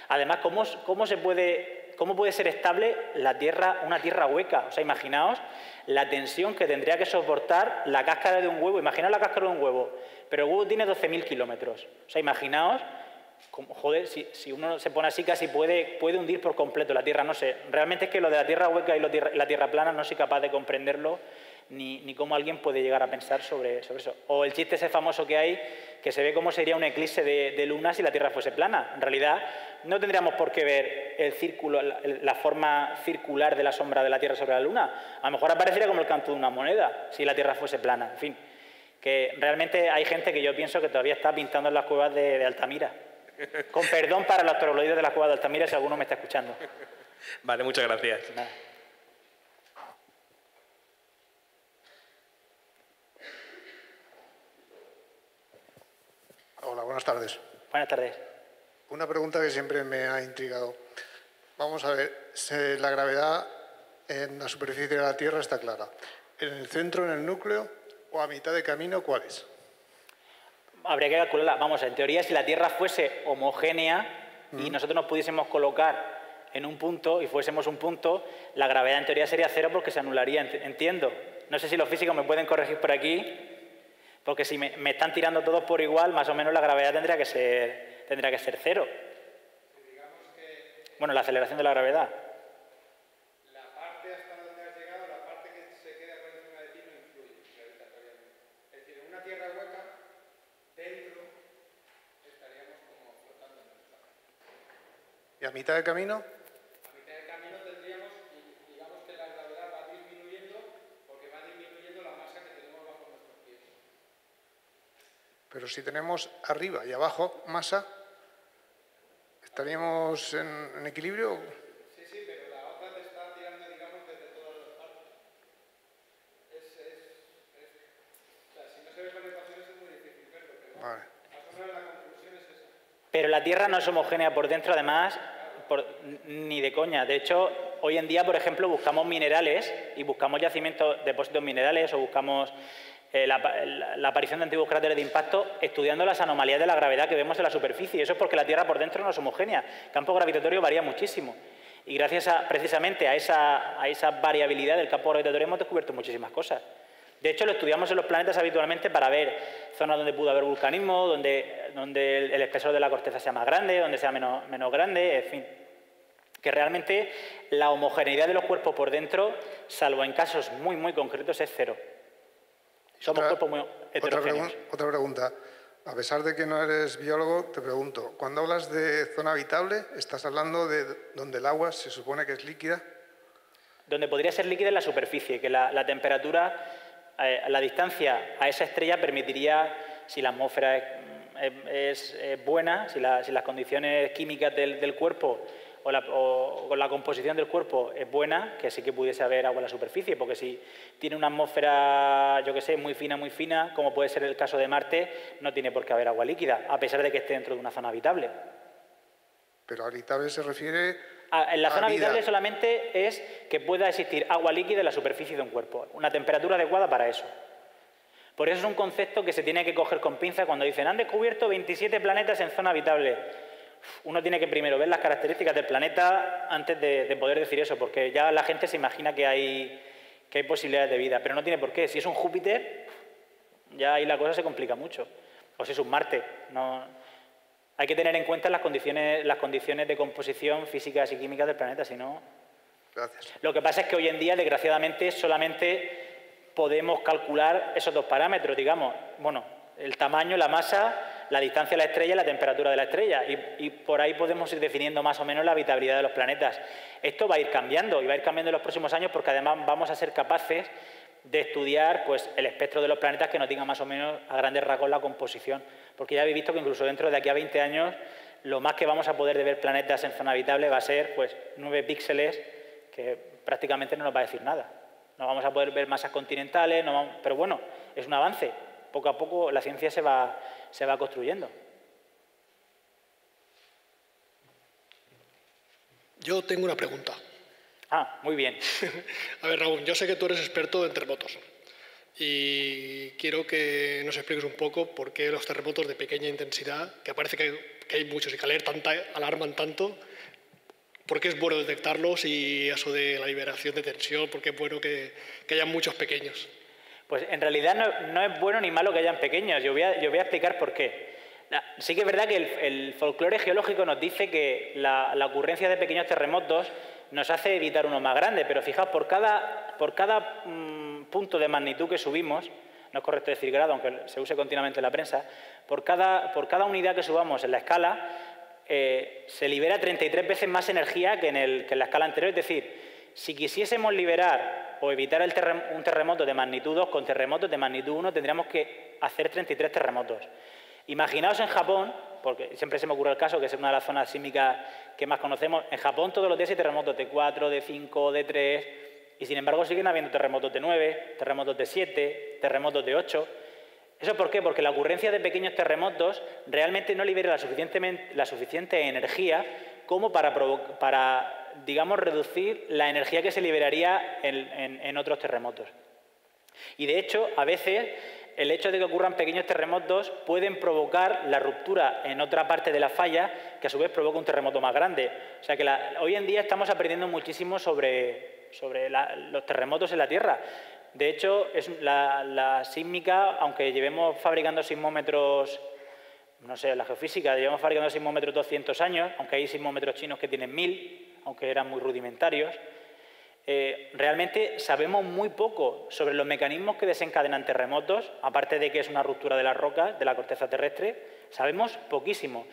Además, ¿cómo puede ser estable la Tierra, una Tierra hueca? O sea, imaginaos la tensión que tendría que soportar la cáscara de un huevo. Imaginaos la cáscara de un huevo, pero el huevo tiene 12.000 kilómetros. O sea, imaginaos, joder, si uno se pone así casi puede hundir por completo la Tierra. No sé, realmente es que lo de la Tierra hueca y la Tierra plana no soy capaz de comprenderlo. Ni cómo alguien puede llegar a pensar sobre eso. O el chiste ese famoso que hay, que se ve cómo sería un eclipse de luna si la Tierra fuese plana. En realidad, no tendríamos por qué ver el círculo, la forma circular de la sombra de la Tierra sobre la Luna. A lo mejor aparecería como el canto de una moneda si la Tierra fuese plana. En fin, que realmente hay gente que yo pienso que todavía está pintando en las cuevas de Altamira. Con perdón para los trogloditas de las cuevas de Altamira, si alguno me está escuchando. Vale, muchas gracias. Nada. Hola, buenas tardes. Buenas tardes. Una pregunta que siempre me ha intrigado. Vamos a ver, la gravedad en la superficie de la Tierra está clara. ¿En el centro, en el núcleo o a mitad de camino, cuál es? Habría que calcularla. Vamos, en teoría, si la Tierra fuese homogénea y nosotros nos pudiésemos colocar en un punto y fuésemos un punto, la gravedad en teoría sería cero porque se anularía, entiendo. No sé si los físicos me pueden corregir por aquí, Porque si me están tirando todos por igual, más o menos la gravedad tendría que ser cero. Bueno, la aceleración de la gravedad. La parte hasta donde has llegado, la parte que se queda por encima de ti no influye gravitatoriamente. Es decir, en una tierra hueca, dentro estaríamos como flotando en el espacio. ¿Y a mitad de camino? A mitad de camino tendríamos, digamos que la gravedad va disminuyendo porque va disminuyendo la masa que tenemos bajo nuestros pies. Pero si tenemos arriba y abajo masa, ¿estaríamos en equilibrio? Sí, sí, pero la otra te está tirando, digamos, desde todas las partes. O sea, si no se ve con ecuaciones es muy difícil verlo, pero Vale. más o menos la conclusión es esa. Pero la Tierra no es homogénea por dentro, además, ni de coña. De hecho, hoy en día, por ejemplo, buscamos minerales y buscamos yacimientos, depósitos minerales o buscamos la aparición de antiguos cráteres de impacto estudiando las anomalías de la gravedad que vemos en la superficie. Eso es porque la Tierra por dentro no es homogénea. El campo gravitatorio varía muchísimo. Y gracias precisamente a esa variabilidad del campo gravitatorio hemos descubierto muchísimas cosas. De hecho, lo estudiamos en los planetas habitualmente para ver zonas donde pudo haber vulcanismo, donde el espesor de la corteza sea más grande, donde sea menos grande, en fin. Que realmente la homogeneidad de los cuerpos por dentro, salvo en casos muy, muy concretos, es cero. Somos cuerpos muy heterogéneos. Otra pregunta. A pesar de que no eres biólogo, te pregunto, cuando hablas de zona habitable, ¿estás hablando de donde el agua se supone que es líquida? Donde podría ser líquida es la superficie, que la temperatura, la distancia a esa estrella permitiría, si la atmósfera es buena, si las condiciones químicas del cuerpo o la composición del cuerpo es buena, que sí que pudiese haber agua en la superficie, porque si tiene una atmósfera, yo que sé, muy fina, como puede ser el caso de Marte, no tiene por qué haber agua líquida, a pesar de que esté dentro de una zona habitable. Pero habitable se refiere En la zona a vida. habitable solamente es que pueda existir agua líquida en la superficie de un cuerpo, una temperatura adecuada para eso. Por eso es un concepto que se tiene que coger con pinza cuando dicen han descubierto 27 planetas en zona habitable. Uno tiene que primero ver las características del planeta antes de poder decir eso, porque ya la gente se imagina que hay posibilidades de vida, pero no tiene por qué. Si es un Júpiter, ya ahí la cosa se complica mucho. O si es un Marte. No. Hay que tener en cuenta las condiciones de composición físicas y químicas del planeta, si no... Gracias. Lo que pasa es que hoy en día, desgraciadamente, solamente podemos calcular esos dos parámetros, digamos, bueno, el tamaño, la masa, la distancia a la estrella y la temperatura de la estrella. Y por ahí podemos ir definiendo más o menos la habitabilidad de los planetas. Esto va a ir cambiando y va a ir cambiando en los próximos años porque además vamos a ser capaces de estudiar pues, el espectro de los planetas que nos diga más o menos a grandes rasgos la composición. Porque ya habéis visto que incluso dentro de aquí a 20 años lo más que vamos a poder ver planetas en zona habitable va a ser pues, 9 píxeles que prácticamente no nos va a decir nada. No vamos a poder ver masas continentales, pero bueno, es un avance. Poco a poco la ciencia se va construyendo. Yo tengo una pregunta. Ah, muy bien. A ver, Raúl, yo sé que tú eres experto en terremotos y quiero que nos expliques un poco por qué los terremotos de pequeña intensidad, que parece que hay muchos y que alarman tanto, por qué es bueno detectarlos y eso de la liberación de tensión, por qué es bueno que haya muchos pequeños. Pues en realidad no es bueno ni malo que hayan pequeños. Yo voy a explicar por qué. Sí que es verdad que el folclore geológico nos dice que la ocurrencia de pequeños terremotos nos hace evitar uno más grande, pero fijaos, por cada punto de magnitud que subimos, no es correcto decir grado, aunque se use continuamente en la prensa, por cada unidad que subamos en la escala, se libera 33 veces más energía que en la escala anterior. Es decir, si quisiésemos liberar o evitar un terremoto de magnitud 2 con terremotos de magnitud 1, tendríamos que hacer 33 terremotos. Imaginaos en Japón, porque siempre se me ocurre el caso, que es una de las zonas sísmicas que más conocemos, en Japón todos los días hay terremotos de 4, de 5, de 3, y sin embargo siguen habiendo terremotos de 9, terremotos de 7, terremotos de 8. ¿Eso por qué? Porque la ocurrencia de pequeños terremotos realmente no libera la suficiente energía como para, digamos, reducir la energía que se liberaría en otros terremotos. Y de hecho, a veces, el hecho de que ocurran pequeños terremotos pueden provocar la ruptura en otra parte de la falla, que a su vez provoca un terremoto más grande. O sea que hoy en día estamos aprendiendo muchísimo sobre los terremotos en la Tierra. De hecho, la sísmica, aunque llevemos fabricando sismómetros, no sé, la geofísica, llevamos fabricando sismómetros 200 años, aunque hay sismómetros chinos que tienen 1000, aunque eran muy rudimentarios, realmente sabemos muy poco sobre los mecanismos que desencadenan terremotos, aparte de que es una ruptura de las rocas, de la corteza terrestre, sabemos poquísimo.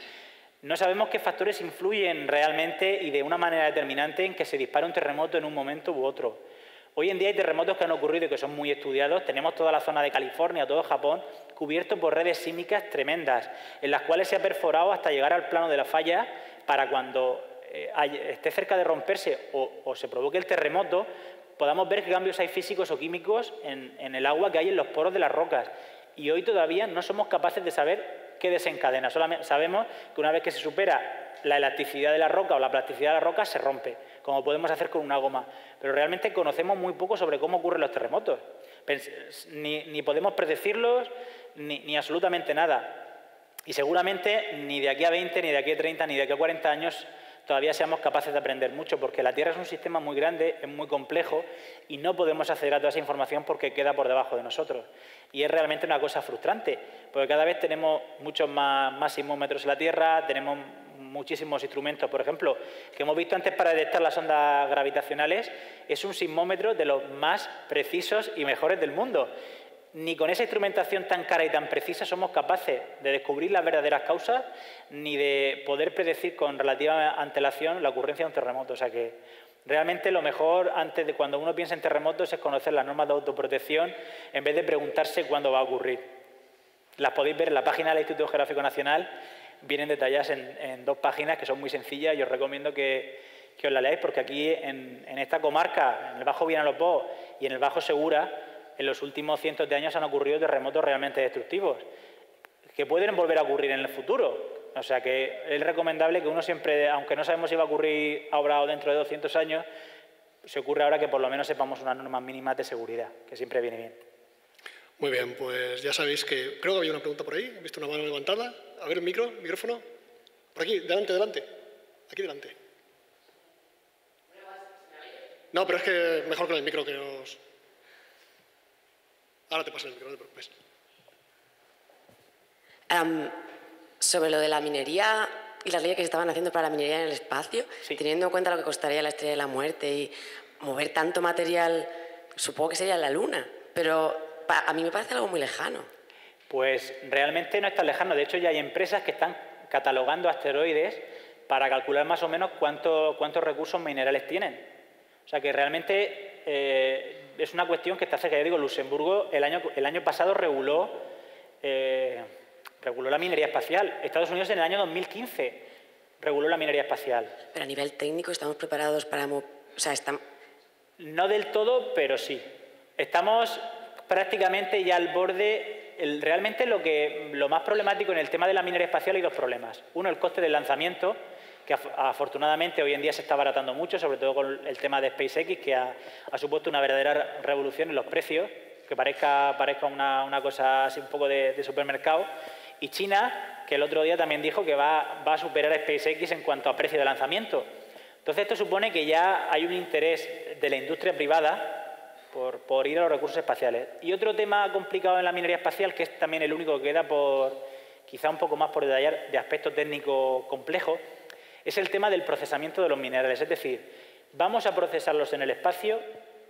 No sabemos qué factores influyen realmente y de una manera determinante en que se dispare un terremoto en un momento u otro. Hoy en día hay terremotos que han ocurrido y que son muy estudiados. Tenemos toda la zona de California, todo Japón, cubierto por redes sísmicas tremendas, en las cuales se ha perforado hasta llegar al plano de la falla para cuando esté cerca de romperse o se provoque el terremoto, podamos ver qué cambios hay físicos o químicos en el agua que hay en los poros de las rocas. Y hoy todavía no somos capaces de saber qué desencadena. Solamente sabemos que una vez que se supera la elasticidad de la roca o la plasticidad de la roca, se rompe, como podemos hacer con una goma. Pero realmente conocemos muy poco sobre cómo ocurren los terremotos. Ni podemos predecirlos, ni absolutamente nada. Y seguramente ni de aquí a 20, ni de aquí a 30, ni de aquí a 40 años todavía seamos capaces de aprender mucho, porque la Tierra es un sistema muy grande, es muy complejo y no podemos acceder a toda esa información porque queda por debajo de nosotros. Y es realmente una cosa frustrante, porque cada vez tenemos muchos más sismómetros en la Tierra, tenemos muchísimos instrumentos. Por ejemplo, que hemos visto antes para detectar las ondas gravitacionales, es un sismómetro de los más precisos y mejores del mundo. Ni con esa instrumentación tan cara y tan precisa somos capaces de descubrir las verdaderas causas ni de poder predecir con relativa antelación la ocurrencia de un terremoto. O sea que realmente lo mejor antes de cuando uno piensa en terremotos es conocer las normas de autoprotección en vez de preguntarse cuándo va a ocurrir. Las podéis ver en la página del Instituto Geográfico Nacional, vienen detalladas en 2 páginas que son muy sencillas y os recomiendo que os la leáis, porque aquí en esta comarca, en el Bajo Vinalopó y en el Bajo Segura, en los últimos cientos de años han ocurrido terremotos realmente destructivos, que pueden volver a ocurrir en el futuro. O sea que es recomendable que uno siempre, aunque no sabemos si va a ocurrir ahora o dentro de 200 años, se ocurre ahora que por lo menos sepamos unas normas mínimas de seguridad, que siempre viene bien. Muy bien, pues ya sabéis que creo que había una pregunta por ahí, he visto una mano levantada. A ver, micrófono. Por aquí, delante. Aquí delante. No, pero es que mejor con el micro que nos... Ahora te paso el micro, no te preocupes. Sobre lo de la minería y las leyes que se estaban haciendo para la minería en el espacio, sí, teniendo en cuenta lo que costaría la Estrella de la Muerte y mover tanto material, supongo que sería la Luna, pero a mí me parece algo muy lejano. Pues realmente no es tan lejano. De hecho, ya hay empresas que están catalogando asteroides para calcular más o menos cuántos recursos minerales tienen. O sea que realmente es una cuestión que está cerca. Ya digo, Luxemburgo el año pasado reguló la minería espacial. Estados Unidos en el año 2015 reguló la minería espacial. Pero a nivel técnico estamos preparados para... No del todo, pero sí. Estamos prácticamente ya al borde. Realmente lo más problemático en el tema de la minería espacial hay 2 problemas. Uno, el coste del lanzamiento, que afortunadamente hoy en día se está abaratando mucho, sobre todo con el tema de SpaceX, que ha supuesto una verdadera revolución en los precios, que parezca una cosa así un poco de supermercado. Y China, que el otro día también dijo que va a superar a SpaceX en cuanto a precio de lanzamiento. Entonces esto supone que ya hay un interés de la industria privada por ir a los recursos espaciales. Y otro tema complicado en la minería espacial, que es también el único que queda quizá un poco más por detallar, de aspecto técnico complejo, es el tema del procesamiento de los minerales. Es decir, ¿vamos a procesarlos en el espacio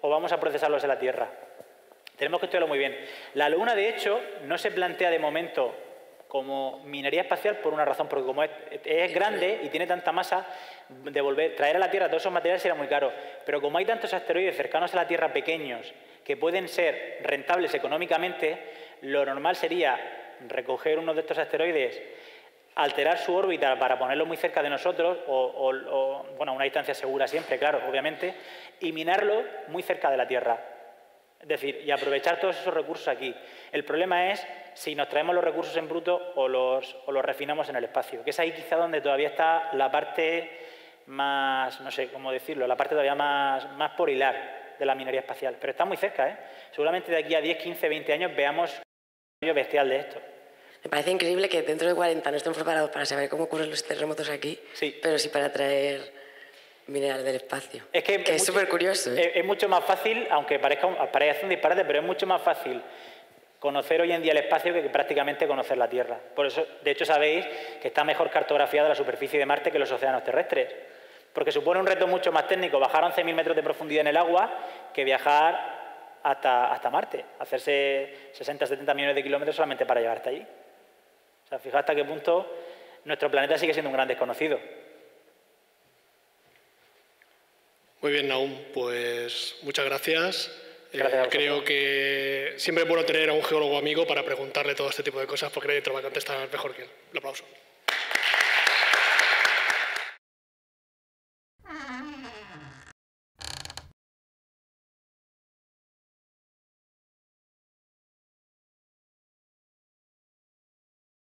o vamos a procesarlos en la Tierra? Tenemos que estudiarlo muy bien. La Luna, de hecho, no se plantea de momento como minería espacial por una razón, porque como es grande y tiene tanta masa, traer a la Tierra todos esos materiales será muy caro. Pero como hay tantos asteroides cercanos a la Tierra pequeños que pueden ser rentables económicamente, lo normal sería recoger uno de estos asteroides, alterar su órbita para ponerlo muy cerca de nosotros, bueno, a una distancia segura siempre, claro, obviamente, y minarlo muy cerca de la Tierra. Es decir, y aprovechar todos esos recursos aquí. El problema es si nos traemos los recursos en bruto o los refinamos en el espacio, que es ahí quizá donde todavía está la parte más, no sé cómo decirlo, la parte todavía más por hilar de la minería espacial. Pero está muy cerca, ¿eh? Seguramente de aquí a 10, 15, 20 años veamos un cambio bestial de esto. Me parece increíble que dentro de 40 no estemos preparados para saber cómo ocurren los terremotos aquí, sí, pero sí para traer mineral del espacio. Es que es súper curioso, ¿eh? Es mucho más fácil, aunque parezca un disparate, pero es mucho más fácil conocer hoy en día el espacio que prácticamente conocer la Tierra. Por eso, de hecho, sabéis que está mejor cartografiada la superficie de Marte que los océanos terrestres. Porque supone un reto mucho más técnico bajar a 11.000 metros de profundidad en el agua que viajar hasta Marte, hacerse 60, 70 millones de kilómetros solamente para llegar hasta allí. O sea, fijaos hasta qué punto nuestro planeta sigue siendo un gran desconocido. Muy bien, Nahum, pues muchas gracias. Gracias a Creo que siempre es bueno tener a un geólogo amigo para preguntarle todo este tipo de cosas porque nadie te lo va a contestar mejor que él. Un aplauso.